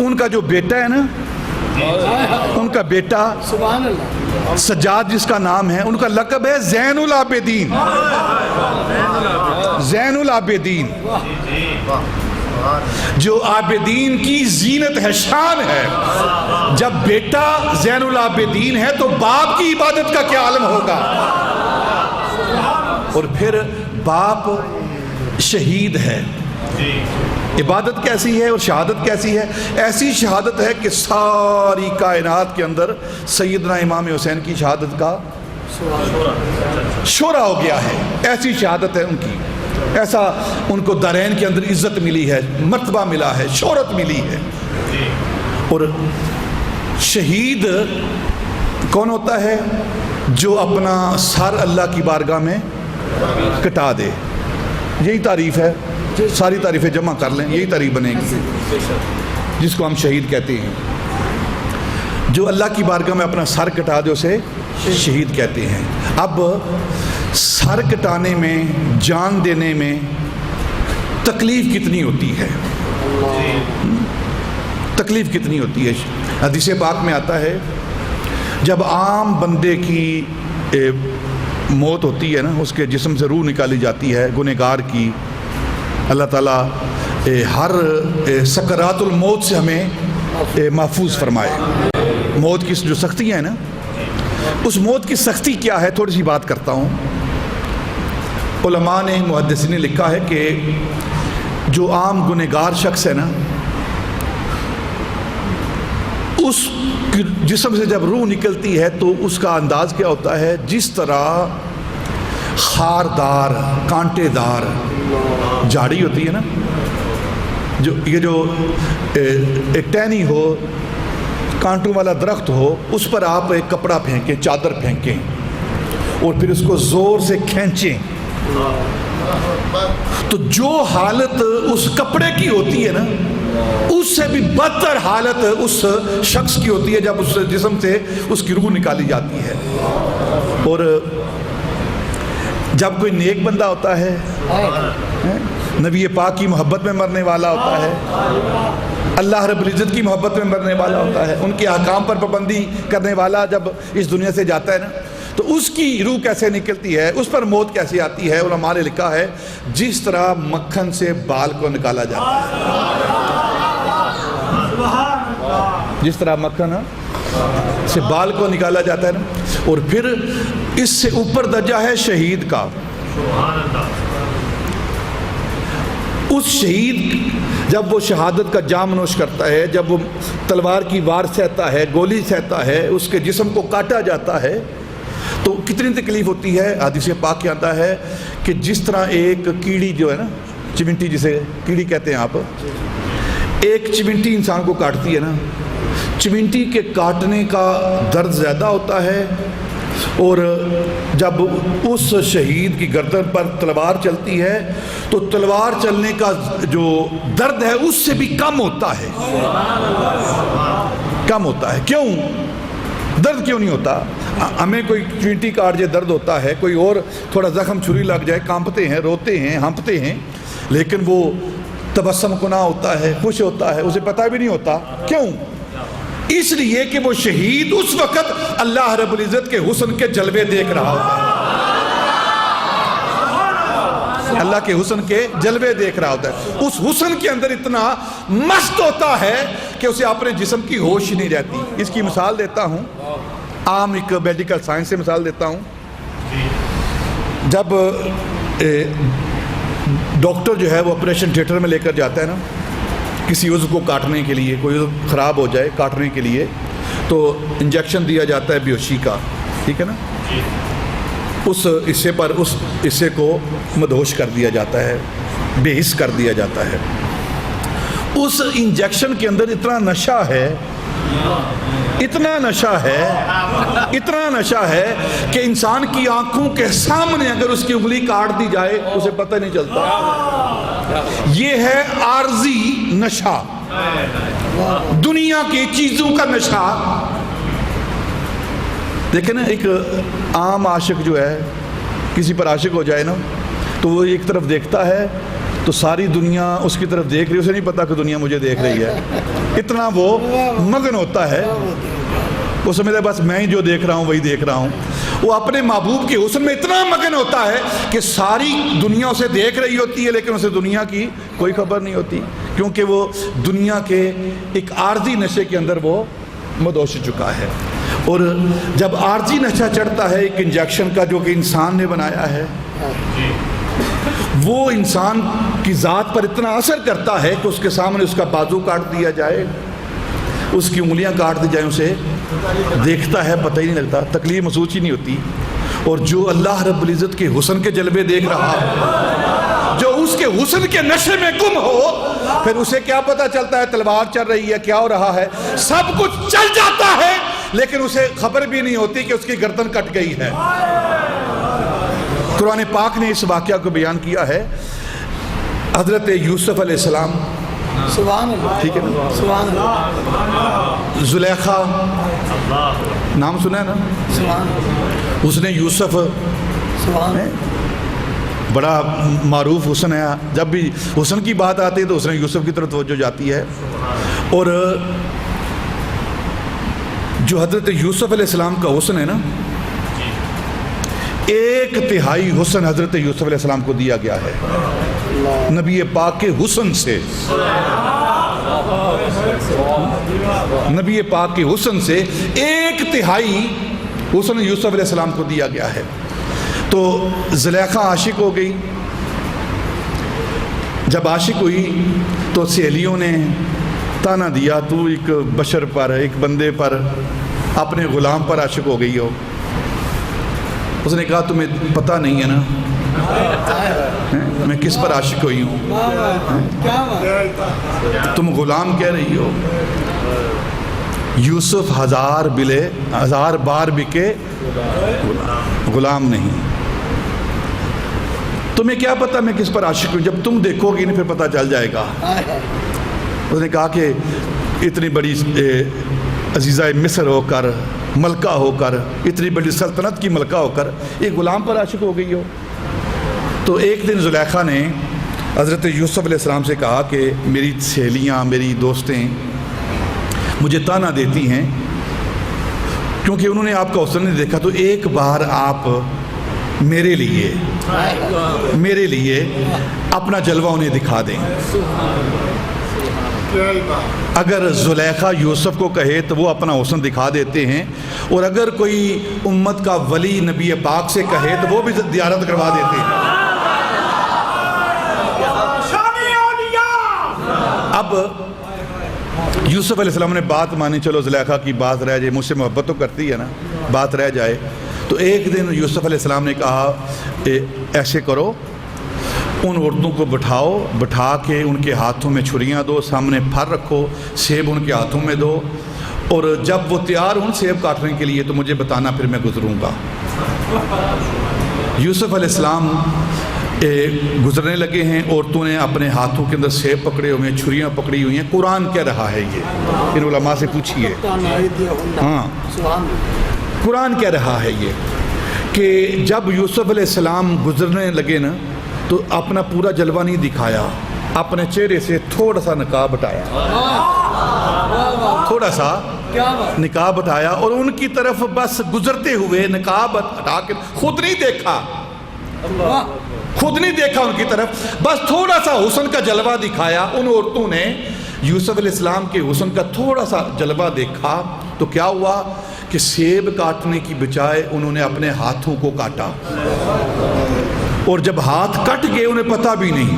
ان کا جو بیٹا ہے نا، ان کا بیٹا سبحان اللہ، سجاد جس کا نام ہے، ان کا لقب ہے زین العابدین، زین العابدین، جو عابدین کی زینت ہے، شان ہے۔ جب بیٹا زین العابدین ہے تو باپ کی عبادت کا کیا عالم ہوگا؟ اور پھر باپ شہید ہے، عبادت کیسی ہے اور شہادت کیسی ہے؟ ایسی شہادت ہے کہ ساری کائنات کے اندر سیدنا امام حسین کی شہادت کا شورا ہو گیا ہے، ایسی شہادت ہے ان کی، ایسا ان کو دارین کے اندر عزت ملی ہے، مرتبہ ملا ہے، شہرت ملی ہے۔ اور شہید کون ہوتا ہے؟ جو اپنا سر اللہ کی بارگاہ میں کٹا دے، یہی تعریف ہے، ساری تعریفیں جمع کر لیں، یہی تعریف بنے گی جس کو ہم شہید کہتے ہیں۔ جو اللہ کی بارگاہ میں اپنا سر کٹا دے اسے شہید کہتے ہیں۔ اب سر کٹانے میں، جان دینے میں تکلیف کتنی ہوتی ہے، تکلیف کتنی ہوتی ہے؟ حدیث پاک میں آتا ہے جب عام بندے کی موت ہوتی ہے نا، اس کے جسم سے روح نکالی جاتی ہے گنہگار کی، اللہ تعالیٰ ہر سکرات الموت سے ہمیں محفوظ فرمائے۔ موت کی جو سختی ہے نا، اس موت کی سختی کیا ہے؟ تھوڑی سی بات کرتا ہوں۔ علماء نے، محدثین نے لکھا ہے کہ جو عام گنہگار شخص ہے نا، اس جسم سے جب روح نکلتی ہے تو اس کا انداز کیا ہوتا ہے؟ جس طرح خاردار، کانٹے دار جھاڑی ہوتی ہے نا، یہ جو ایک ٹہنی ہو، کانٹوں والا درخت ہو، اس پر آپ ایک کپڑا پھینکیں، چادر پھینکیں اور پھر اس کو زور سے کھینچیں، تو جو حالت اس کپڑے کی ہوتی ہے نا، اس سے بھی بدتر حالت اس شخص کی ہوتی ہے جب اس جسم سے اس کی روح نکالی جاتی ہے۔ اور جب کوئی نیک بندہ ہوتا ہے، نبی پاک کی محبت میں مرنے والا ہوتا ہے، اللہ رب العزت کی محبت میں مرنے والا ہوتا ہے، ان کے احکام پر پابندی کرنے والا جب اس دنیا سے جاتا ہے نا، تو اس کی روح کیسے نکلتی ہے، اس پر موت کیسے آتی ہے؟ علماء نے لکھا ہے جس طرح مکھن سے بال کو نکالا جاتا ہے، جس طرح مکھن سے بال کو نکالا جاتا ہے نا، اور پھر اس سے اوپر درجہ ہے شہید کا۔ اس شہید جب وہ شہادت کا جام نوش کرتا ہے، جب وہ تلوار کی وار سہتا ہے، گولی سہتا ہے، اس کے جسم کو کاٹا جاتا ہے، تو کتنی تکلیف ہوتی ہے؟ حدیث پاک کے آتا ہے کہ جس طرح ایک کیڑی جو ہے نا، چمنٹی جسے کیڑی کہتے ہیں آپ، ایک چمنٹی انسان کو کاٹتی ہے نا، چمنٹی کے کاٹنے کا درد زیادہ ہوتا ہے، اور جب اس شہید کی گردن پر تلوار چلتی ہے تو تلوار چلنے کا جو درد ہے اس سے بھی کم ہوتا ہے، کم ہوتا ہے۔ کیوں؟ درد کیوں نہیں ہوتا؟ ہمیں کوئی چمنٹی کاٹ جائے درد ہوتا ہے، کوئی اور تھوڑا زخم چھری لگ جائے کانپتے ہیں، روتے ہیں، ہنپتے ہیں، لیکن وہ تبسم کنا ہوتا ہے، خوش ہوتا ہے، اسے پتہ بھی نہیں ہوتا۔ کیوں؟ اس لیے کہ وہ شہید اس وقت اللہ رب العزت کے حسن کے جلوے دیکھ رہا ہوتا ہے، اللہ کے حسن کے جلوے دیکھ رہا ہوتا ہے، اس حسن کے اندر اتنا مست ہوتا ہے کہ اسے اپنے جسم کی ہوش نہیں رہتی۔ اس کی مثال دیتا ہوں، عام ایک میڈیکل سائنس سے مثال دیتا ہوں۔ جب ڈاکٹر جو ہے وہ آپریشن تھیٹر میں لے کر جاتا ہے نا، کسی عضو کو کاٹنے کے لیے، کوئی عضو خراب ہو جائے کاٹنے کے لیے، تو انجیکشن دیا جاتا ہے بیہوشی کا، ٹھیک ہے نا، اس حصے پر اس حصے کو مدہوش کر دیا جاتا ہے، بے حس کر دیا جاتا ہے۔ اس انجیکشن کے اندر اتنا نشہ ہے، اتنا نشہ ہے، اتنا نشہ ہے کہ انسان کی آنکھوں کے سامنے اگر اس کی انگلی کاٹ دی جائے اسے پتہ نہیں چلتا۔ یہ ہے عارضی نشہ، دنیا کی چیزوں کا نشہ۔ دیکھیں نا، ایک عام عاشق جو ہے، کسی پر عاشق ہو جائے نا، تو وہ ایک طرف دیکھتا ہے تو ساری دنیا اس کی طرف دیکھ رہی ہے، اسے نہیں پتا کہ دنیا مجھے دیکھ رہی ہے، اتنا وہ مگن ہوتا ہے، وہ سمجھتا ہے بس میں ہی جو دیکھ رہا ہوں وہی دیکھ رہا ہوں۔ وہ اپنے محبوب کے حسن میں اتنا مگن ہوتا ہے کہ ساری دنیا اسے دیکھ رہی ہوتی ہے لیکن اسے دنیا کی کوئی خبر نہیں ہوتی، کیونکہ وہ دنیا کے ایک عارضی نشے کے اندر وہ مدہوش چکا ہے۔ اور جب عارضی نشہ چڑھتا ہے ایک انجیکشن کا جو کہ انسان نے بنایا ہے، وہ انسان کی ذات پر اتنا اثر کرتا ہے کہ اس کے سامنے اس کا بازو کاٹ دیا جائے، اس کی انگلیاں کاٹ دی جائیں، اسے دیکھتا ہے پتہ ہی نہیں لگتا، تکلیف محسوس ہی نہیں ہوتی۔ اور جو اللہ رب العزت کے حسن کے جلوے دیکھ رہا ہو، جو اس کے حسن کے نشے میں گم ہو، پھر اسے کیا پتہ چلتا ہے تلوار چل رہی ہے، کیا ہو رہا ہے، سب کچھ چل جاتا ہے لیکن اسے خبر بھی نہیں ہوتی کہ اس کی گردن کٹ گئی ہے۔ قرآن پاک نے اس واقعہ کو بیان کیا ہے، حضرت یوسف علیہ السلام، سبحان اللہ، ٹھیک ہے نا، سبحان اللہ، زلیخا نام سنا ہے نا، سبحان اللہ، اس نے یوسف، سبحان اللہ، بڑا معروف حسن ہے، جب بھی حسن کی بات آتی ہے تو اس نے یوسف کی طرف توجہ جاتی ہے۔ اور جو حضرت یوسف علیہ السلام کا حسن ہے نا، 1/3 حسن حضرت یوسف علیہ السلام کو دیا گیا ہے نبی پاک کے حسن سے، نبی پاک کے حسن سے 1/3 حسن یوسف علیہ السلام کو دیا گیا ہے۔ تو زلیخا عاشق ہو گئی، جب عاشق ہوئی تو سہیلیوں نے تانا دیا، تو ایک بشر پر، ایک بندے پر، اپنے غلام پر عاشق ہو گئی ہو۔ اس نے کہا تمہیں پتہ نہیں ہے نا میں کس پر عاشق ہوئی ہوں، تم غلام کہہ رہی ہو، یوسف 1000 بار بکے غلام نہیں، تمہیں کیا پتہ میں کس پر عاشق ہوں، جب تم دیکھو گی نہیں پھر پتہ چل جائے گا۔ اس نے کہا کہ اتنی بڑی عزیزہ مصر ہو کر، ملکہ ہو کر، اتنی بڑی سلطنت کی ملکہ ہو کر ایک غلام پر عاشق ہو گئی ہو۔ تو ایک دن زلیخا نے حضرت یوسف علیہ السلام سے کہا کہ میری سہیلیاں، میری دوستیں مجھے تانا دیتی ہیں کیونکہ انہوں نے آپ کا حسن نہیں دیکھا، تو ایک بار آپ میرے لیے اپنا جلوہ انہیں دکھا دیں۔ اگر زلیخا یوسف کو کہے تو وہ اپنا حسن دکھا دیتے ہیں، اور اگر کوئی امت کا ولی نبی پاک سے کہے تو وہ بھی زیارت کروا دیتے ہیں۔ اب یوسف علیہ السلام نے بات مانی، چلو زلیخا کی بات رہ جائے، مجھ سے محبت تو کرتی ہے نا، بات رہ جائے۔ تو ایک دن یوسف علیہ السلام نے کہا ایسے کرو، ان عورتوں کو بٹھا کے ان کے ہاتھوں میں چھریاں دو، سامنے پھر رکھو، سیب ان کے ہاتھوں میں دو، اور جب وہ تیار ہوں سیب کاٹنے کے لیے تو مجھے بتانا، پھر میں گزروں گا۔ یوسف علیہ السلام گزرنے لگے ہیں، عورتوں نے اپنے ہاتھوں کے اندر سیب پکڑے ہوئے ہیں، چھریاں پکڑی ہوئی ہیں۔ قرآن کہہ رہا ہے، یہ ان علماء سے پوچھئے، ہاں قرآن کہہ رہا ہے یہ کہ جب یوسف علیہ السلام گزرنے لگے نا تو اپنا پورا جلوہ نہیں دکھایا، اپنے چہرے سے تھوڑا سا نقاب ہٹایا، تھوڑا سا نقاب ہٹایا، اور ان کی طرف بس گزرتے ہوئے نقاب ہٹا کے خود نہیں دیکھا ان کی طرف، بس تھوڑا سا حسن کا جلوہ دکھایا۔ ان عورتوں نے یوسف علیہ السلام کے حسن کا تھوڑا سا جلوہ دیکھا تو کیا ہوا کہ سیب کاٹنے کی بجائے انہوں نے اپنے ہاتھوں کو کاٹا، اور جب ہاتھ کٹ گئے انہیں پتہ بھی نہیں،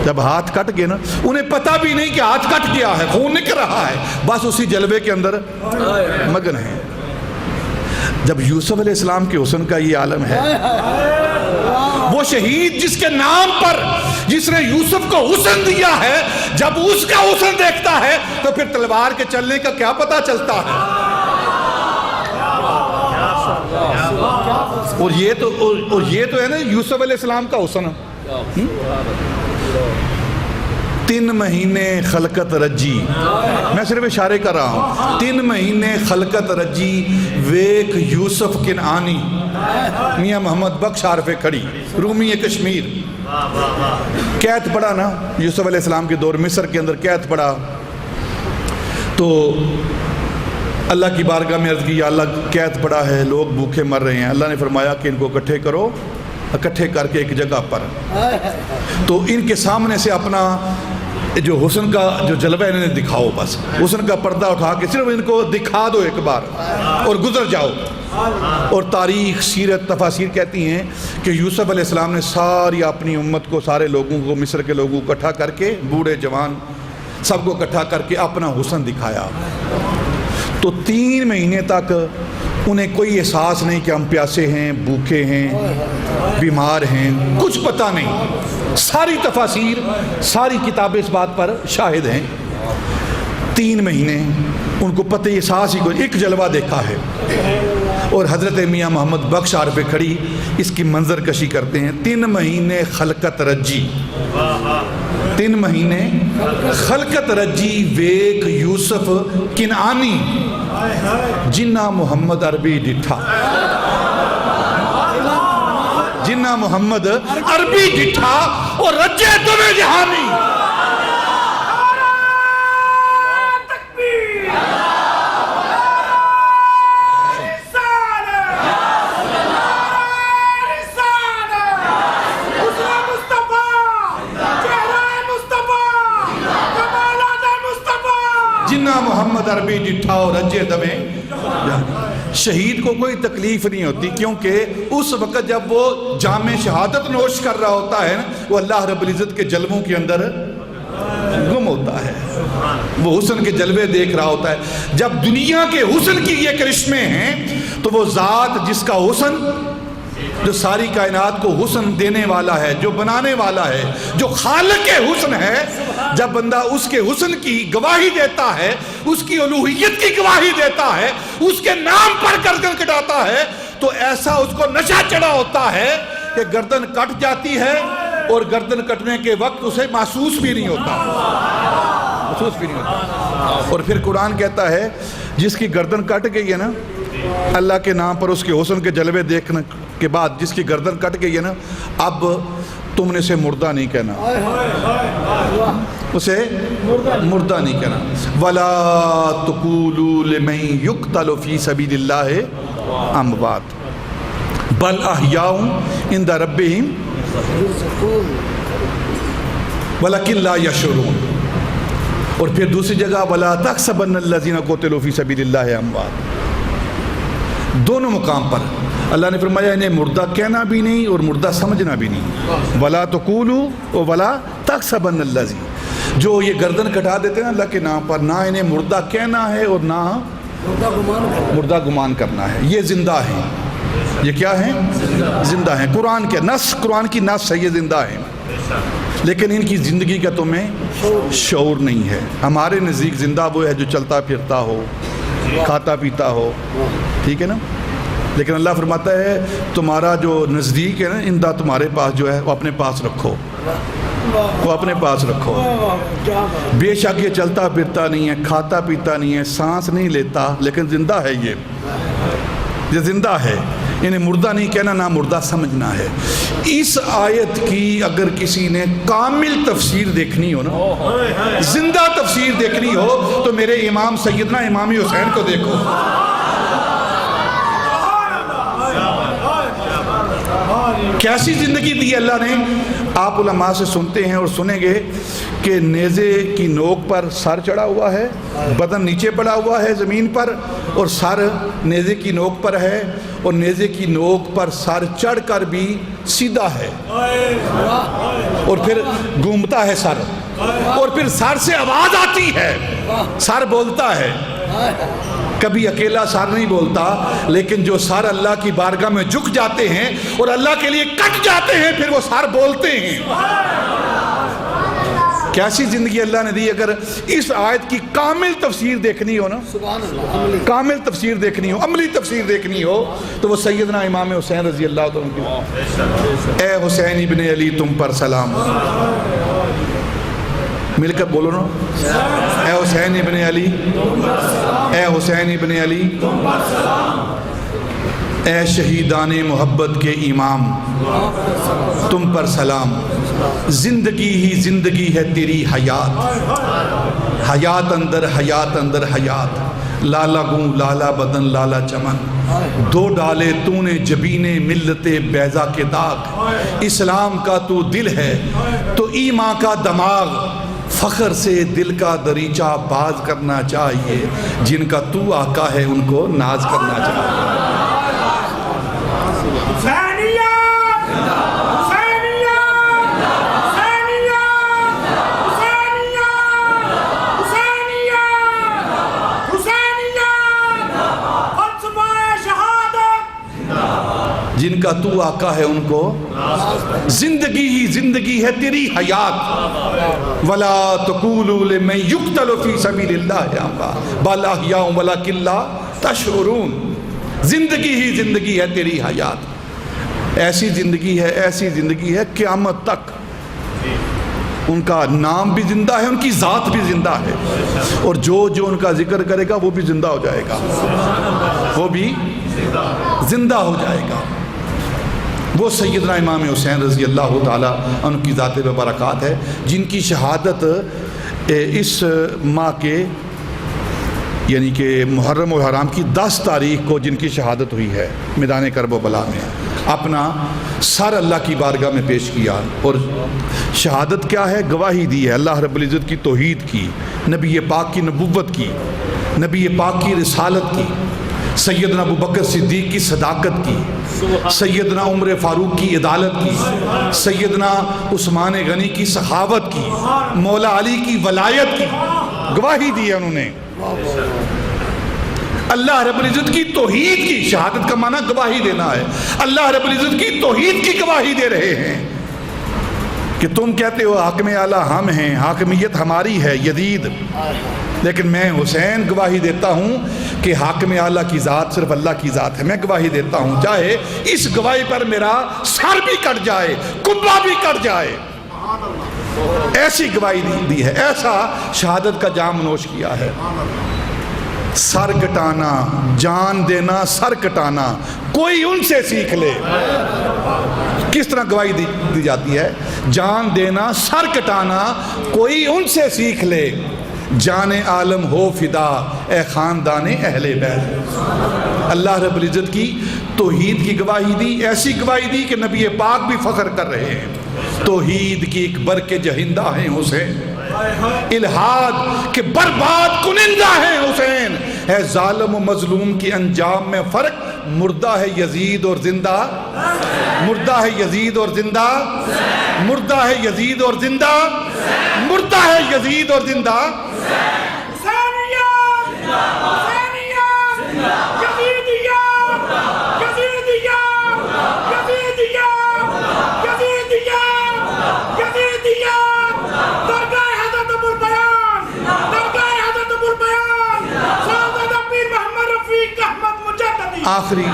جب ہاتھ کٹ گئے نا انہیں پتہ بھی نہیں کہ ہاتھ کٹ گیا ہے، خون نکل رہا ہے، بس اسی جلوے کے اندر مگن ہے۔ جب یوسف علیہ السلام کے حسن کا یہ عالم ہے، وہ شہید جس کے نام پر جس نے یوسف کو حسن دیا ہے، جب اس کا حسن دیکھتا ہے تو پھر تلوار کے چلنے کا کیا پتہ چلتا ہے۔ اور یہ تو ہے نا یوسف علیہ السلام کا حسن۔ 3 مہینے خلقت رجی، میں صرف اشارے کر رہا ہوں، 3 مہینے خلقت رجی ویک یوسف کنعانی، میاں محمد بخش عارف کھڑی رومی کشمیر، قید پڑا نا یوسف علیہ السلام کے دور مصر کے اندر قید پڑا، تو اللہ کی بارگاہ میں عرض کی یا اللہ قید پڑا ہے، لوگ بھوکے مر رہے ہیں، اللہ نے فرمایا کہ ان کو اکٹھے کرو، اکٹھے کر کے ایک جگہ پر، تو ان کے سامنے سے اپنا جو حسن کا جو جلوہ ہے انہیں دکھاؤ، بس حسن کا پردہ اٹھا کے صرف ان کو دکھا دو ایک بار اور گزر جاؤ۔ اور تاریخ سیرت تفاسیر کہتی ہیں کہ یوسف علیہ السلام نے ساری اپنی امت کو، سارے لوگوں کو، مصر کے لوگوں کو اکٹھا کر کے، بوڑھے جوان سب کو اکٹھا کر کے اپنا حسن دکھایا، تو 3 مہینے تک انہیں کوئی احساس نہیں کہ ہم پیاسے ہیں، بھوکے ہیں، بیمار ہیں، کچھ پتہ نہیں۔ ساری تفاسیر، ساری کتابیں اس بات پر شاہد ہیں، 3 مہینے ان کو پتہ احساس ہی کوئی، ایک جلوہ دیکھا ہے۔ اور حضرت میاں محمد بخش عارف کھڑی اس کی منظر کشی کرتے ہیں، 3 مہینے خلقت رجی، 3 مہینے خلقت رجی ویک یوسف کنعانی، جنہ محمد عربی ڈٹھا، جنہ محمد عربی ڈٹھا اور رجے تمہیں جہانی۔ محمد عربی ڈٹھا اور رجے دمیں، شہید کو کوئی تکلیف نہیں ہوتی، کیونکہ اس وقت جب وہ جام شہادت نوش کر رہا ہوتا ہے وہ اللہ رب العزت کے جلووں کے اندر گم ہوتا ہے، وہ حسن کے جلوے دیکھ رہا ہوتا ہے۔ جب دنیا کے حسن کی یہ کرشمے ہیں تو وہ ذات جس کا حسن، جو ساری کائنات کو حسن دینے والا ہے، جو بنانے والا ہے، جو خالق حسن ہے، جب بندہ اس کے حسن کی گواہی دیتا ہے، اس کی الوہیت کی گواہی دیتا ہے، اس کے نام پر گردن کٹاتا ہے، تو ایسا اس کو نشہ چڑھا ہوتا ہے کہ گردن کٹ جاتی ہے، اور گردن کٹنے کے وقت اسے محسوس بھی نہیں ہوتا، محسوس بھی نہیں ہوتا۔ اور پھر قرآن کہتا ہے جس کی گردن کٹ گئی ہے نا اللہ کے نام پر، اس کے حسن کے جلوے دیکھنے کے بعد جس کی گردن کٹ گئی ہے نا، اب تم نے اسے مردہ نہیں کہنا، اسے مردہ نہیں کہنا۔ وَلَا تُقُولُوا لِمَن يُقْتَلُ فِي سَبِيلِ اللَّهِ أَمْوَاتٌ بَلْ أَحْيَاءٌ عِندَ رَبِّهِمْ وَلَكِنْ لَا يَشْعُرُونَ۔ اور پھر دوسری جگہ وَلَا تَحْسَبَنَّ الَّذِينَ قُتِلُوا فِي سَبِيلِ اللَّهِ أَمْوَاتٌ، دونوں مقام پر اللہ نے فرمایا انہیں مردہ کہنا بھی نہیں اور مردہ سمجھنا بھی نہیں۔ وَلَا تُقُولُوا وَلَا تَحْسَبَنَّ الَّذِينَ، جو یہ گردن کٹا دیتے ہیں اللہ کے نام پر، نہ انہیں مردہ کہنا ہے اور نہ مردہ گمان کرنا ہے، یہ زندہ ہیں، یہ کیا ہیں؟ زندہ ہیں۔ قرآن کے نص، قرآن کی نص ہے، یہ زندہ ہیں، لیکن ان کی زندگی کا تمہیں شعور نہیں ہے۔ ہمارے نزدیک زندہ وہ ہے جو چلتا پھرتا ہو، کھاتا پیتا ہو، ٹھیک ہے نا، لیکن اللہ فرماتا ہے تمہارا جو نزدیک ہے نا اندہ تمہارے پاس جو ہے وہ اپنے پاس رکھو، وہ اپنے پاس رکھو۔ بے شک یہ چلتا پھرتا نہیں ہے، کھاتا پیتا نہیں ہے، سانس نہیں لیتا، لیکن زندہ ہے، یہ زندہ ہے، انہیں مردہ نہیں کہنا، نہ مردہ سمجھنا ہے۔ اس آیت کی اگر کسی نے کامل تفسیر دیکھنی ہو نا، زندہ تفسیر دیکھنی ہو، تو میرے امام سیدنا امام حسین کو دیکھو۔ کیسی زندگی دی اللہ نے۔ آپ علماء سے سنتے ہیں اور سنیں گے کہ نیزے کی نوک پر سر چڑھا ہوا ہے، بدن نیچے پڑا ہوا ہے زمین پر، اور سر نیزے کی نوک پر ہے، اور نیزے کی نوک پر سر چڑھ کر بھی سیدھا ہے، اور پھر گھومتا ہے سر، اور پھر سر سے آواز آتی ہے، سر بولتا ہے۔ کبھی اکیلا سر نہیں بولتا، لیکن جو سر اللہ کی بارگاہ میں جھک جاتے ہیں اور اللہ کے لیے کٹ جاتے ہیں، پھر وہ سر بولتے ہیں۔ کیسی زندگی اللہ نے دی۔ اگر اس آیت کی کامل تفسیر دیکھنی ہو نا، کامل تفسیر دیکھنی ہو، عملی تفسیر دیکھنی ہو، تو وہ سیدنا امام حسین رضی اللہ عنہ، اے حسین ابن علی تم پر سلام، مل کر بولو نا، اے حسین ابن علی، اے حسین ابن علی، اے شہیدان محبت کے امام، تم پر سلام۔ زندگی ہی زندگی ہے تیری حیات، حیات اندر حیات اندر حیات، لالا گوں لالا بدن لالا چمن، دو ڈالے تو نے جبین ملت بیضا کے داغ، اسلام کا تو دل ہے تو ایمان کا دماغ، فخر سے دل کا دریچہ باز کرنا چاہیے، جن کا تو آقا ہے ان کو ناز کرنا چاہیے۔ جن کا تو آقا ہے ان کو زندگی ہی زندگی ہے تیری حیات، ولا تقولوا لمن یقتل فی سبیل اللہ بل احیاء ولکن لا تشعرون۔ زندگی ہی زندگی ہے تیری حیات، ایسی زندگی ہے، ایسی زندگی ہے قیامت تک ان کا نام بھی زندہ ہے، ان کی ذات بھی زندہ ہے، اور جو جو ان کا ذکر کرے گا وہ بھی زندہ ہو جائے گا، وہ بھی زندہ ہو جائے گا۔ وہ سیدنا امام حسین رضی اللہ تعالیٰ عنہ کی ذات برکات ہے، جن کی شہادت اس ماہ کے یعنی کہ محرم و حرام کی 10 تاریخ کو جن کی شہادت ہوئی ہے میدان کرب و بلا میں، اپنا سر اللہ کی بارگاہ میں پیش کیا، اور شہادت کیا ہے؟ گواہی دی ہے اللہ رب العزت کی توحید کی، نبی پاک کی نبوت کی، نبی پاک کی رسالت کی، سیدنا ابوبکر صدیق کی صداقت کی، سیدنا عمر فاروق کی عدالت کی، سیدنا عثمان غنی کی سخاوت کی، مولا علی کی ولایت کی گواہی دی ہے انہوں نے، اللہ رب العزت کی توحید کی۔ شہادت کا معنی گواہی دینا ہے، اللہ رب العزت کی توحید کی گواہی دے رہے ہیں کہ تم کہتے ہو حاکم اعلیٰ ہم ہیں، حاکمیت ہماری ہے یزید، لیکن میں حسین گواہی دیتا ہوں کہ حاکم اعلیٰ کی ذات صرف اللہ کی ذات ہے، میں گواہی دیتا ہوں، چاہے اس گواہی پر میرا سر بھی کٹ جائے، کبہ بھی کٹ جائے، ایسی گواہی دی ہے، ایسا شہادت کا جام نوش کیا ہے۔ سر کٹانا، جان دینا، سر کٹانا، کوئی ان سے سیکھ لے۔ کس طرح گواہی دی جاتی ہے؟ جان دینا، سر کٹانا، کوئی ان سے سیکھ لے، جان عالم ہو فدا اے خاندان اہل بیت۔ اللہ رب العزت کی توحید کی گواہی دی، ایسی گواہی دی کہ نبی پاک بھی فخر کر رہے ہیں، توحید کی ایک برق جہندہ ہیں حسین، الہاد کے برباد کنندہ ہیں حسین، ہے ظالم و مظلوم کی انجام میں فرق، مردہ ہے یزید اور زندہ، مردہ ہے یزید اور زندہ، مردہ ہے یزید اور زندہ، مردہ ہے یزید اور زندہ۔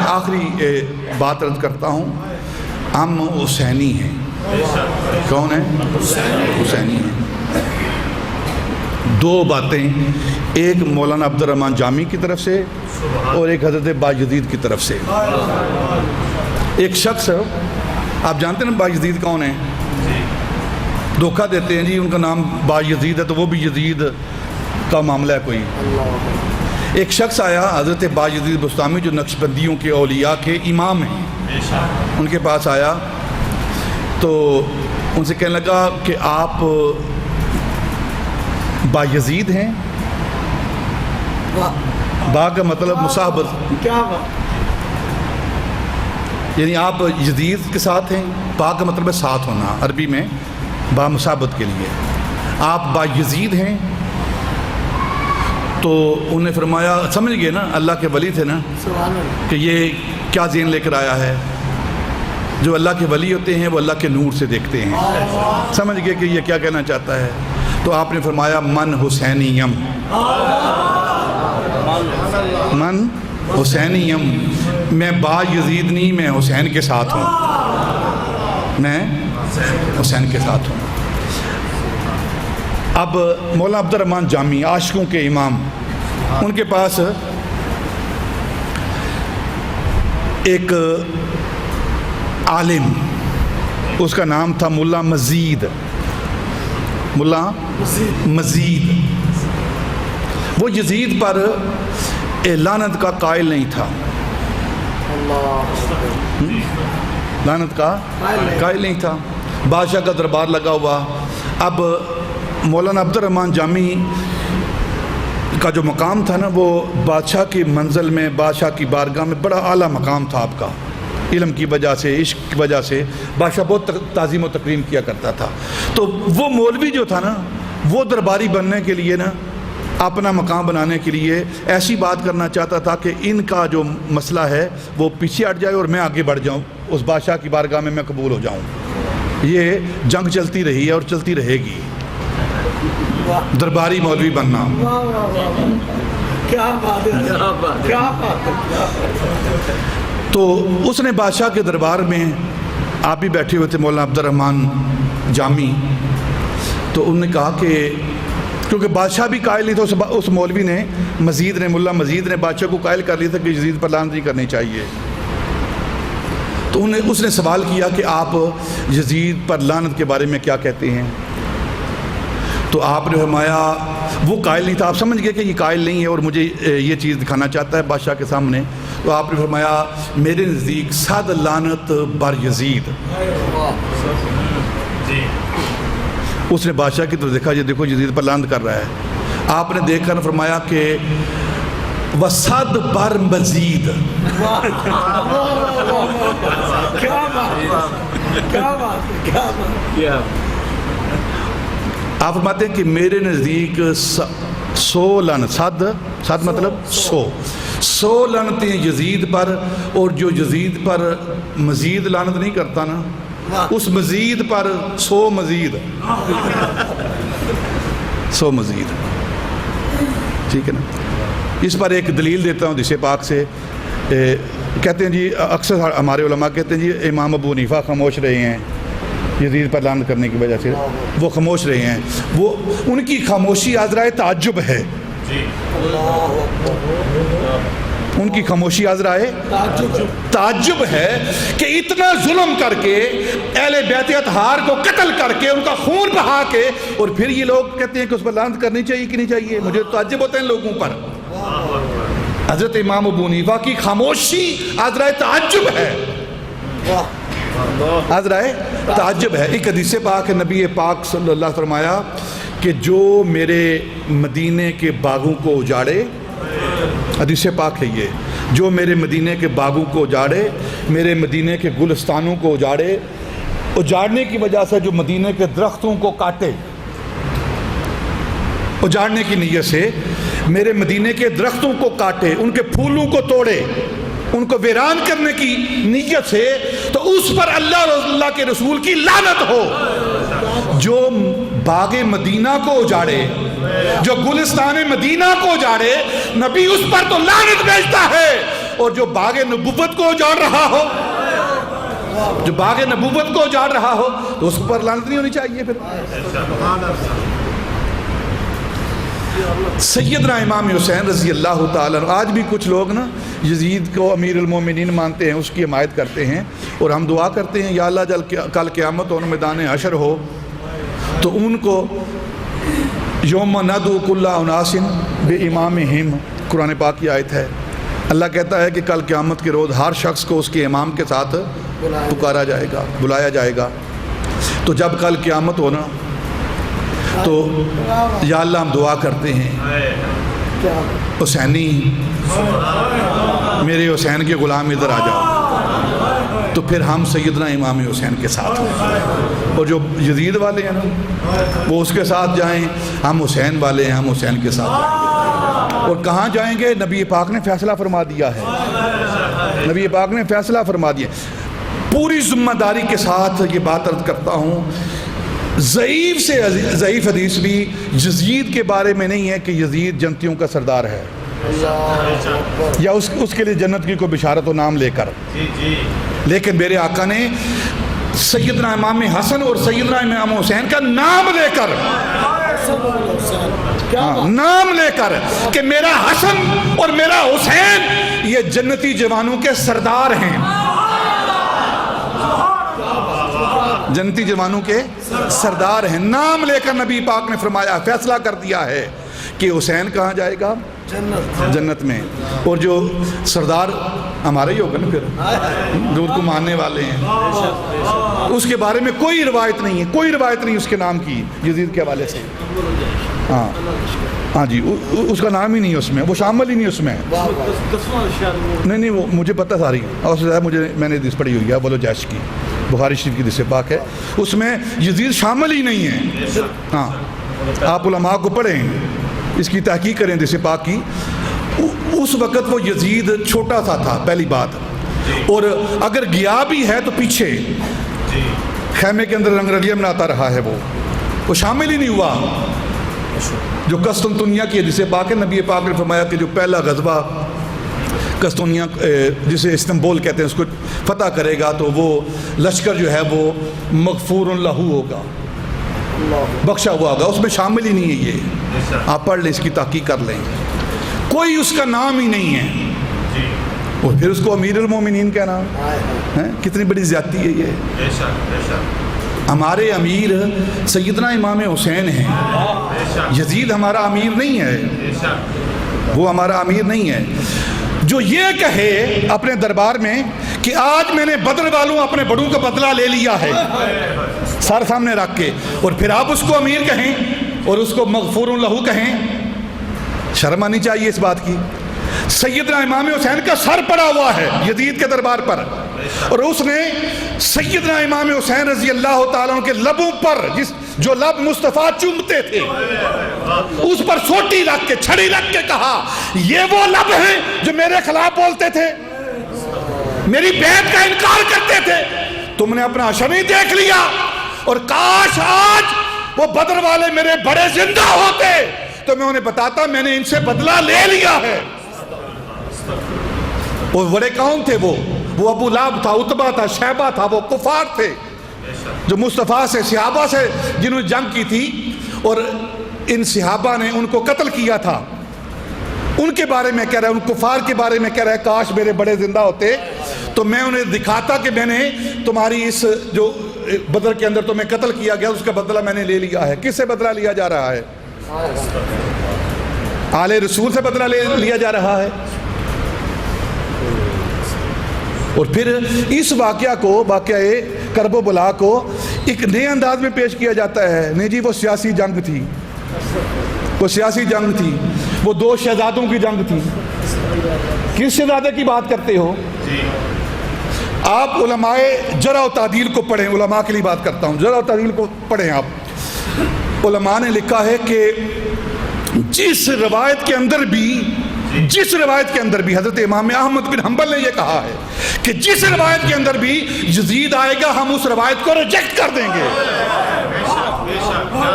آخری بات عرض کرتا ہوں، ہم حسینی ہیں۔ کون ہیں؟ حسینی ہیں۔ دو باتیں، ایک مولانا عبد الرحمن جامی کی طرف سے اور ایک حضرت بایزید کی طرف سے۔ ایک شخص، آپ جانتے ہیں بایزید کون ہیں؟ دھوکہ دیتے ہیں جی ان کا نام بایزید ہے تو وہ بھی یزید کا معاملہ ہے کوئی۔ ایک شخص آیا حضرت بایزید بستامی جو نقشبندیوں کے اولیاء کے امام ہیں، ان کے پاس آیا تو ان سے کہنے لگا کہ آپ بایزید ہیں؟ با کا مطلب مصاحبت، یعنی آپ یزید کے ساتھ ہیں، با کا مطلب ہے ساتھ ہونا، عربی میں با مصاحبت کے لیے، آپ بایزید ہیں؟ تو انہوں نے فرمایا، سمجھ گئے نا اللہ کے ولی تھے نا کہ یہ کیا ذہن لے کر آیا ہے، جو اللہ کے ولی ہوتے ہیں وہ اللہ کے نور سے دیکھتے ہیں، سمجھ گئے کہ یہ کیا کہنا چاہتا ہے۔ تو آپ نے فرمایا من حسینیم، من حسینیم، میں با یزید نہیں، میں حسین کے ساتھ ہوں، میں حسین کے ساتھ ہوں۔ اب مولانا عبد الرحمن جامی عاشقوں کے امام، ان کے پاس ایک عالم، اس کا نام تھا ملا مزید، ملا مزید۔ وہ یزید پر لعنت کا قائل نہیں تھا، لعنت کا قائل نہیں تھا۔ بادشاہ کا دربار لگا ہوا۔ اب مولانا عبد الرحمن جامی کا جو مقام تھا نا، وہ بادشاہ کی منزل میں، بادشاہ کی بارگاہ میں بڑا اعلیٰ مقام تھا آپ کا، علم کی وجہ سے، عشق کی وجہ سے بادشاہ بہت تعظیم و تکریم کیا کرتا تھا۔ تو وہ مولوی جو تھا نا، وہ درباری بننے کے لیے نا، اپنا مقام بنانے کے لیے ایسی بات کرنا چاہتا تھا کہ ان کا جو مسئلہ ہے وہ پیچھے ہٹ جائے اور میں آگے بڑھ جاؤں، اس بادشاہ کی بارگاہ میں قبول ہو جاؤں۔ یہ جنگ چلتی رہی ہے اور چلتی رہے گی، درباری مولوی بننا۔ کیا بات ہے، کیا بات ہے۔ تو اس نے بادشاہ کے دربار میں، آپ بھی بیٹھے ہوئے تھے مولانا عبد الرحمن جامی، تو انہوں نے کہا کہ کیونکہ بادشاہ بھی قائل نہیں تھا، اس مولوی نے، مزید نے، ملا مزید نے بادشاہ کو قائل کر لیا تھا کہ یزید پر لعنت نہیں کرنی چاہیے۔ تو اس نے سوال کیا کہ آپ یزید پر لعنت کے بارے میں کیا کہتے ہیں؟ تو آپ نے فرمایا، وہ قائل نہیں تھا، آپ سمجھ گئے کہ یہ قائل نہیں ہے اور مجھے یہ چیز دکھانا چاہتا ہے بادشاہ کے سامنے۔ تو آپ نے فرمایا، میرے نزدیک صد لعنت بر یزید۔ اس نے بادشاہ کی طرف دیکھا، یہ دیکھو یزید پر لعنت کر رہا ہے۔ آپ نے دیکھ کر فرمایا کہ وصد بر مزید۔ کیا بات، کیا بات، کیا بات۔ آپ فرماتے ہیں کہ میرے نزدیک 100 لعنت، صد مطلب 100 لعنتیں یزید پر، اور جو یزید پر مزید لعنت نہیں کرتا نا، اس مزید پر 100 مزید، 100 مزید، ٹھیک ہے نا۔ اس پر ایک دلیل دیتا ہوں حدیث پاک سے۔ کہتے ہیں جی، اکثر ہمارے علماء کہتے ہیں جی امام ابو حنیفہ خاموش رہے ہیں یزید پر لعنت کرنے کی وجہ سے، وہ خاموش رہے ہیں، وہ ان کی خاموشی عذرائے تعجب ہے، ان کی خاموشی عذرائے تعجب ہے کہ اتنا ظلم کر کے، اہل بیت اطہار کو قتل کر کے، ان کا خون بہا کے، اور پھر یہ لوگ کہتے ہیں کہ اس پر لعنت کرنی چاہیے کہ نہیں چاہیے۔ مجھے تعجب ہوتا ہے ان لوگوں پر۔ حضرت امام ابو حنیفہ کی خاموشی عذرائے تعجب ہے، عذرائے تعجب ہے۔ ایک حدیث پاک ہے، نبی پاک صلی اللہ علیہ وسلم فرمایا کہ جو میرے مدینے کے باغوں کو اجاڑے، حدیث پاک ہے یہ، جو میرے مدینے کے باغوں کو اجاڑے، میرے مدینے کے گلستانوں کو اجاڑے، اجاڑنے کی وجہ سے جو مدینے کے درختوں کو کاٹے، اجاڑنے کی نیت سے میرے مدینے کے درختوں کو کاٹے، ان کے پھولوں کو توڑے، ان کو ویران کرنے کی نیت سے، تو اس پر اللہ کے رسول کی لعنت ہو۔ جو باغ مدینہ کو اجاڑے، جو گلستان مدینہ کو اجاڑے، نبی اس پر تو لعنت بھیجتا ہے، اور جو باغ نبوت کو اجاڑ رہا ہو، جو باغ نبوت کو اجاڑ رہا ہو، تو اس پر لعنت نہیں ہونی چاہیے۔ پھر سیدنا امام حسین رضی اللہ تعالیٰ عنہ، آج بھی کچھ لوگ نا یزید کو امیر المومنین مانتے ہیں، اس کی حمایت کرتے ہیں، اور ہم دعا کرتے ہیں یا اللہ جل کل قیامت اور میدان حشر ہو تو ان کو یوم ندعو کل اناس بامامہم، قرآن پاک کی آیت ہے، اللہ کہتا ہے کہ کل قیامت کے روز ہر شخص کو اس کے امام کے ساتھ پکارا جائے گا، بلایا جائے گا۔ تو جب کل قیامت ہونا تو یا اللہ ہم دعا کرتے ہیں، حسینی میرے حسین کے غلام ادھر آ جاؤ، تو پھر ہم سیدنا امام حسین کے ساتھ ہیں، اور جو یزید والے ہیں نا وہ اس کے ساتھ جائیں، ہم حسین والے ہیں، ہم حسین کے ساتھ جائیں۔ اور کہاں جائیں گے؟ نبی پاک نے فیصلہ فرما دیا ہے، نبی پاک نے فیصلہ فرما دیا۔ پوری ذمہ داری کے ساتھ یہ بات عرض کرتا ہوں، ضعیف سے ضعیف حدیث بھی یزید کے بارے میں نہیں ہے کہ یزید جنتیوں کا سردار ہے، یا اس کے لیے جنت کی کوئی بشارت و نام لے کر، لیکن میرے آقا نے سیدنا امام حسن اور سیدنا امام حسین کا نام لے کر نام لے کر کہ میرا حسن اور میرا حسین یہ جنتی جوانوں کے سردار ہیں، جنتی جوانوں کے سردار ہیں. نام لے کر نبی پاک نے فرمایا، فیصلہ کر دیا ہے کہ حسین کہاں جائے گا؟ جنت میں. اور جو سردار ہمارے ہی ہوگا نا پھر، جو ان کو ماننے والے ہیں. اس کے بارے میں کوئی روایت نہیں ہے، کوئی روایت نہیں اس کے نام کی یزید کے حوالے سے. ہاں جی، اس کا نام ہی نہیں ہے اس میں، وہ شامل ہی نہیں اس میں. نہیں وہ مجھے پتہ ساری، اور مجھے میں نے حدیث پڑھی ہوئی ہے بولو جیش کی، بخاری شریف کی حدیث پاک ہے، اس میں یزید شامل ہی نہیں ہے. ہاں آپ علماء کو پڑھیں، اس کی تحقیق کریں حدیث پاک کی. اس وقت وہ یزید چھوٹا سا تھا پہلی بات، اور اگر گیا بھی ہے تو پیچھے خیمے کے اندر رنگ رلیاں بناتا رہا ہے. وہ شامل ہی نہیں ہوا. جو قسطنطنیہ کی حدیث پاک ہے، نبی پاک نے فرمایا کہ جو پہلا غزوہ قسطنطنیہ جسے استنبول کہتے ہیں اس کو فتح کرے گا تو وہ لشکر جو ہے وہ مغفور لہ ہوگا، بخشا ہوا ہوگا. اس میں شامل ہی نہیں ہے یہ. آپ پڑھ لیں، اس کی تحقیق کر لیں. کوئی اس کا نام ہی نہیں ہے، اور پھر اس کو امیر المومنین کا نام ہے. کتنی بڑی زیادتی ہے یہ. ہمارے امیر سیدنا امام حسین ہیں، یزید ہمارا امیر نہیں ہے، وہ ہمارا امیر نہیں ہے. جو یہ کہے اپنے دربار میں کہ آج میں نے بدر والوں اپنے بڑوں کا بدلہ لے لیا ہے سر سامنے رکھ کے، اور پھر آپ اس کو امیر کہیں اور اس کو مغفور لہو کہیں، شرم آنی چاہیے اس بات کی. سیدنا امام حسین کا سر پڑا ہوا ہے یزید کے دربار پر، اور اس نے سیدنا امام حسین رضی اللہ تعالیٰ عنہ کے لبوں پر جو لب مصطفیٰ چومتے تھے اس پر سوٹی رکھ کے، چھڑی رکھ کے کہا، یہ وہ لب ہیں جو میرے خلاف بولتے تھے، میری بیعت کا انکار کرتے تھے. تم نے اپنا حشر نہیں دیکھ لیا، اور کاش آج وہ بدر والے میرے بڑے زندہ ہوتے تو میں انہیں بتاتا میں نے ان سے بدلہ لے لیا ہے. وہ بڑے کون تھے؟ وہ ابو لہب تھا، عتبہ تھا، شیبہ تھا، وہ کفار تھے جو مصطفیٰ سے، صحابہ سے جنہوں نے جنگ کی تھی، اور ان صحابہ نے ان کو قتل کیا تھا. ان کے بارے میں کہہ رہا ہے، ان کفار کے بارے میں کہہ رہا ہے کاش میرے بڑے زندہ ہوتے تو میں انہیں دکھاتا کہ میں نے تمہاری اس جو بدر کے اندر تمہیں قتل کیا گیا اس کا بدلہ میں نے لے لیا ہے. کس سے بدلہ لیا جا رہا ہے؟ آل رسول سے بدلہ لیا جا رہا ہے. اور پھر اس واقعہ کو، واقعہ کرب و بلا کو ایک نئے انداز میں پیش کیا جاتا ہے. نہیں جی وہ سیاسی جنگ تھی، وہ سیاسی جنگ تھی، وہ دو شہزادوں کی جنگ تھی. کس شہزادے کی بات کرتے ہو؟ آپ علماء جرح و تعدیل کو پڑھیں، علماء کے لیے بات کرتا ہوں، جرح و تعدیل کو پڑھیں آپ. علماء نے لکھا ہے کہ جس روایت کے اندر بھی حضرت امام احمد بن حنبل نے یہ کہا ہے کہ جس روایت کے اندر بھی یزید آئے گا ہم اس روایت کو ریجیکٹ کر دیں گے،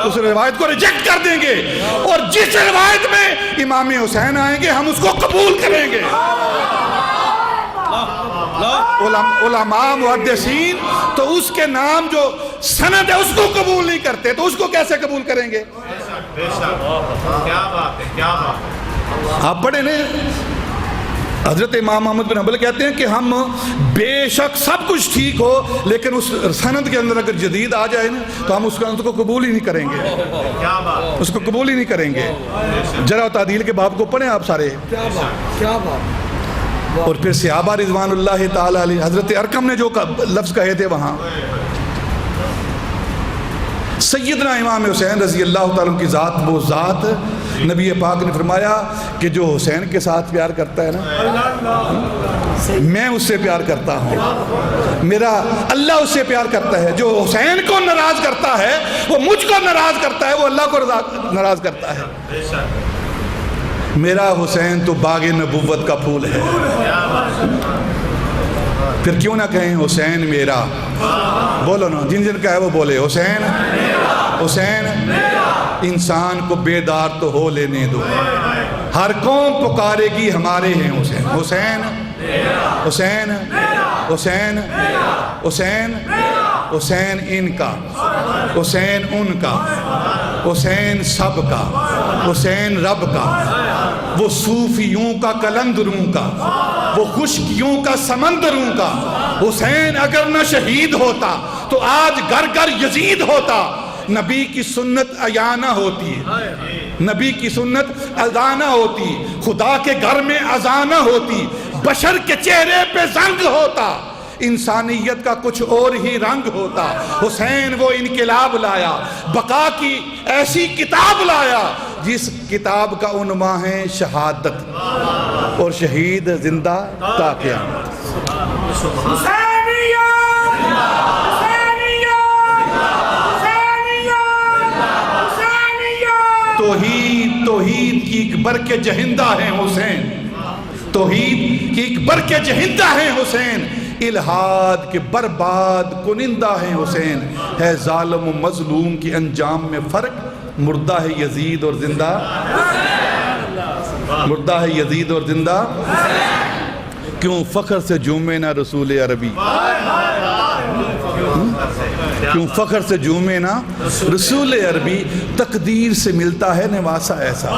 اس روایت کو ریجیکٹ کر دیں گے، اور جس روایت میں امام حسین آئیں گے ہم اس کو قبول کریں گے. علماء محدثین تو اس کے نام جو سند ہے اس کو قبول نہیں کرتے، تو اس کو کیسے قبول کریں گے؟ آپ پڑھیں نا، حضرت امام احمد بن حنبل کہتے ہیں کہ ہم بے شک سب کچھ ٹھیک ہو لیکن اس سند کے اندر اگر جدید آ جائے نا تو ہم اس کو قبول ہی نہیں کریں گے، اس کو قبول ہی نہیں کریں گے. جرح و تعدیل کے باب کو پڑھیں آپ سارے. اور پھر صحابہ رضوان اللہ تعالی علیہ، حضرت ارقم نے جو لفظ کہے تھے وہاں، سیدنا امام حسین رضی اللہ تعالیٰ کی ذات، وہ ذات نبی پاک نے فرمایا کہ جو حسین کے ساتھ پیار کرتا ہے نا میں اس سے پیار کرتا ہوں، میرا اللہ اس سے پیار کرتا ہے. جو حسین کو ناراض کرتا ہے وہ مجھ کو ناراض کرتا ہے، وہ اللہ کو ناراض کرتا ہے. میرا حسین تو باغ نبوت کا پھول ہے. پھر کیوں نہ کہیں حسین میرا؟ بولو نا، جن جن کا ہے وہ بولے حسین، حسین. انسان کو بیدار تو ہو لینے دو، ہر قوم پکارے گی ہمارے ہیں حسین. حسین، حسین، حسین، حسین. حسین ان کا، حسین ان کا، حسین سب کا، حسین رب کا، وہ صوفیوں کا قلندروں کا، وہ خشکیوں کا سمندروں کا۔ حسین اگر نہ شہید ہوتا تو آج گھر گھر یزید ہوتا۔ نبی کی سنت عیانہ ہوتی ہے، نبی کی سنت اذانہ ہوتی، خدا کے گھر میں اذانہ ہوتی، بشر کے چہرے پہ زنگ ہوتا، انسانیت کا کچھ اور ہی رنگ ہوتا۔ حسین وہ انقلاب لایا، بقا کی ایسی کتاب لایا جس کتاب کا عنوان ہے شہادت، اور شہید زندہ تا قیامت۔ توحید کی ایک برق جہندہ ہیں حسین، توحید کی ایک برق جہندہ ہیں حسین، الہاد کے برباد کنندہ ہیں حسین۔ ہے ظالم و مظلوم کی انجام میں فرق، مردہ ہے یزید اور زندہ، مردہ ہے یزید اور زندہ۔ کیوں فخر سے جھومے نہ رسول عربی، کیوں فخر سے جھومے نہ رسول عربی، تقدیر سے ملتا ہے نواسا ایسا،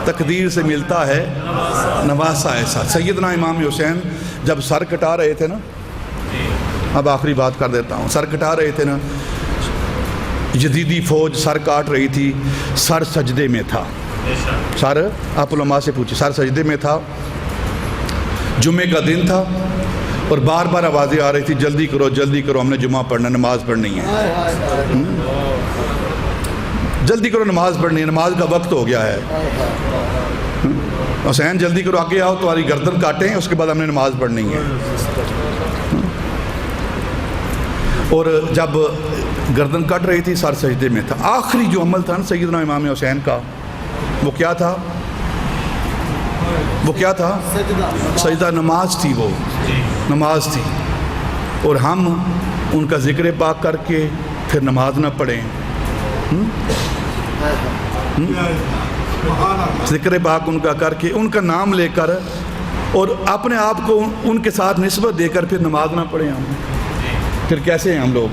تقدیر سے ملتا ہے نواسا ایسا۔ سیدنا امام حسین جب سر کٹا رہے تھے نا، اب آخری بات کر دیتا ہوں، سر کٹا رہے تھے نا، یزیدی فوج سر کاٹ رہی تھی، سر سجدے میں تھا، سر آپ علماء سے پوچھیں، سر سجدے میں تھا، جمعے کا دن تھا، اور بار بار آوازیں آ رہی تھی جلدی کرو جلدی کرو، ہم نے جمعہ پڑھنا، نماز پڑھنی ہے، جلدی کرو نماز پڑھنی ہے، نماز کا وقت ہو گیا ہے، حسین جلدی کرو آگے آؤ تمہاری گردن کاٹیں، اس کے بعد ہم نے نماز پڑھنی ہے۔ اور جب گردن کٹ رہی تھی سر سجدے میں تھا۔ آخری جو عمل تھا نا سیدنا امام حسین کا، وہ کیا تھا؟ وہ کیا تھا؟ سجدہ نماز تھی، وہ نماز تھی، اور ہم ان کا ذکر پاک کر کے پھر نماز نہ پڑھیں، ذکر پاک ان کا کر کے، ان کا نام لے کر اور اپنے آپ کو ان کے ساتھ نسبت دے کر پھر نماز نہ پڑھیں، ہم پھر کیسے ہیں ہم لوگ؟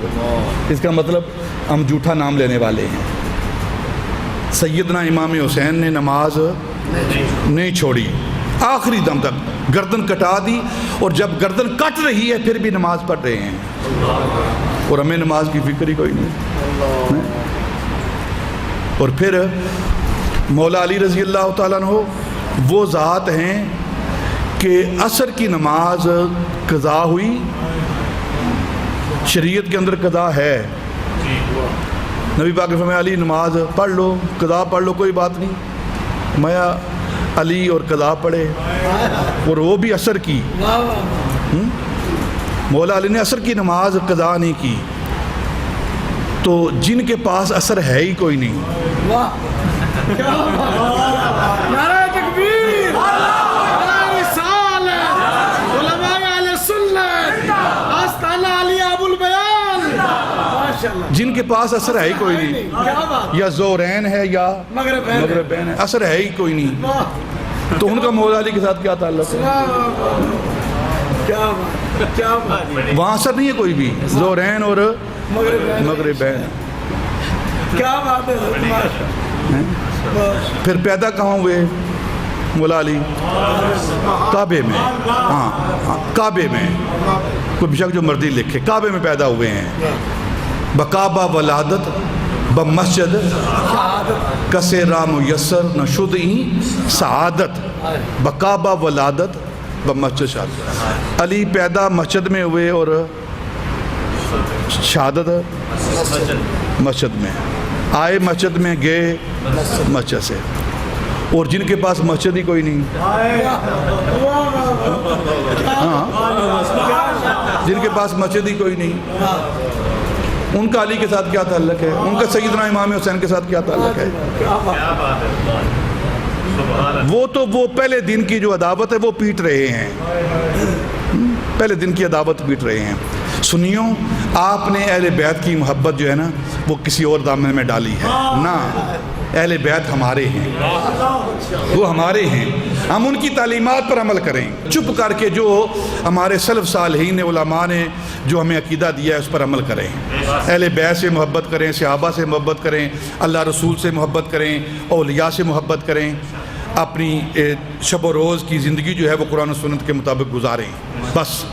اس کا مطلب ہم جھوٹا نام لینے والے ہیں۔ سیدنا امام حسین نے نماز نہیں چھوڑی، آخری دم تک گردن کٹا دی، اور جب گردن کٹ رہی ہے پھر بھی نماز پڑھ رہے ہیں، اور ہمیں نماز کی فکر ہی کوئی نہیں۔ اور پھر مولا علی رضی اللہ تعالیٰ عنہ وہ ذات ہیں کہ عصر کی نماز قضا ہوئی، شریعت کے اندر قضا ہے، نبی پاک نے فرمایا علی نماز پڑھ لو، قضا پڑھ لو، کوئی بات نہیں، میں علی اور قضا پڑھے، اور وہ بھی عصر کی، مولا علی نے عصر کی نماز قضا نہیں کی، تو جن کے پاس عصر ہے ہی کوئی نہیں، نعرہ تکبیر، نعرہ رسالت، علماء اہل سنت، آستانہ علی ابو البیان، ماشاءاللہ، جن کے پاس عصر ہے ہی کوئی نہیں، یا زورین ہے یا مغربین ہے، عصر ہے ہی کوئی نہیں، تو ان کا مولا علی کے ساتھ کیا تعلق ہے؟ وہاں عصر نہیں ہے کوئی بھی، زورین اور مغربین، کیا بات ہے۔ پھر پیدا کہاں ہوئے مولا علی؟ کعبے میں، ہاں کعبے میں، کوئی بشک جو مرضی لکھے، کعبے میں پیدا ہوئے ہیں، بکعبہ ولادت بمسجد کسے را میسر نشدئی سعادت، بکعبہ ولادت بمسجد شہادت، علی پیدا مسجد میں ہوئے اور شہادت مسجد میں، آئے مسجد میں گئے مسجد سے، اور جن کے پاس مسجد ہی کوئی نہیں، ہاں جن کے پاس مسجد ہی کوئی نہیں، ان کا علی کے ساتھ کیا تعلق ہے؟ ان کا سیدنا امام حسین کے ساتھ کیا تعلق ہے؟ وہ تو وہ پہلے دن کی جو عداوت ہے وہ پیٹ رہے ہیں، پہلے دن کی عداوت پیٹ رہے ہیں۔ سنیوں آپ نے اہل بیت کی محبت جو ہے نا وہ کسی اور دامن میں ڈالی ہے نہ، اہل بیت ہمارے ہیں، وہ ہمارے ہیں، ہم ان کی تعلیمات پر عمل کریں، چپ کر کے جو ہمارے سلف صالحین نے، علماء نے جو ہمیں عقیدہ دیا ہے اس پر عمل کریں، اہل بیت سے محبت کریں، صحابہ سے محبت کریں، اللہ رسول سے محبت کریں، اولیاء سے محبت کریں، اپنی شب و روز کی زندگی جو ہے وہ قرآن و سنت کے مطابق گزاریں، بس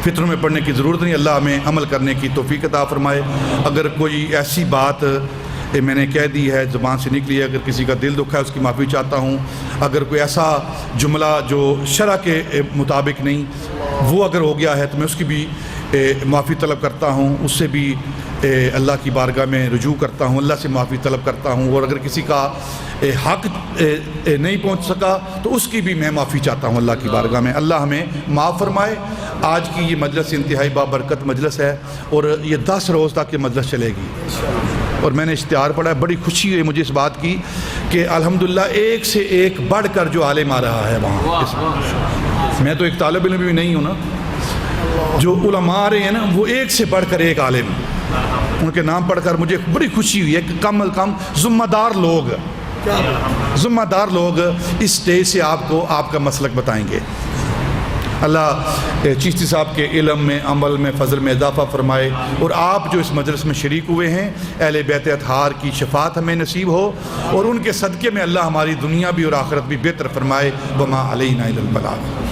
فطروں میں پڑھنے کی ضرورت نہیں۔ اللہ ہمیں عمل کرنے کی توفیق عطا فرمائے۔ اگر کوئی ایسی بات میں نے کہہ دی ہے، زبان سے نکلی ہے، اگر کسی کا دل دکھا ہے اس کی معافی چاہتا ہوں۔ اگر کوئی ایسا جملہ جو شرع کے مطابق نہیں وہ اگر ہو گیا ہے تو میں اس کی بھی معافی طلب کرتا ہوں، اس سے بھی اللہ کی بارگاہ میں رجوع کرتا ہوں، اللہ سے معافی طلب کرتا ہوں، اور اگر کسی کا حق نہیں پہنچ سکا تو اس کی بھی میں معافی چاہتا ہوں اللہ کی بارگاہ میں۔ اللہ ہمیں معاف فرمائے۔ آج کی یہ مجلس انتہائی بابرکت مجلس ہے اور یہ 10 روز تک یہ مجلس چلے گی، اور میں نے اشتہار پڑھا ہے، بڑی خوشی ہوئی مجھے اس بات کی کہ الحمدللہ ایک سے ایک بڑھ کر جو عالم آ رہا ہے وہاں۔ میں تو ایک طالب علم بھی نہیں ہوں نا، جو علماء آ رہے ہیں نا وہ ایک سے بڑھ کر ایک عالم، ان کے نام پڑھ کر مجھے بڑی خوشی ہوئی ہے کہ کم از کم ذمہ دار لوگ اس اسٹیج سے آپ کو آپ کا مسلک بتائیں گے۔ اللہ چشتی صاحب کے علم میں، عمل میں، فضل میں اضافہ فرمائے، اور آپ جو اس مجلس میں شریک ہوئے ہیں اہل بیت اطہار کی شفاعت ہمیں نصیب ہو، اور ان کے صدقے میں اللہ ہماری دنیا بھی اور آخرت بھی بہتر فرمائے۔ وما علینا الا البلاغ۔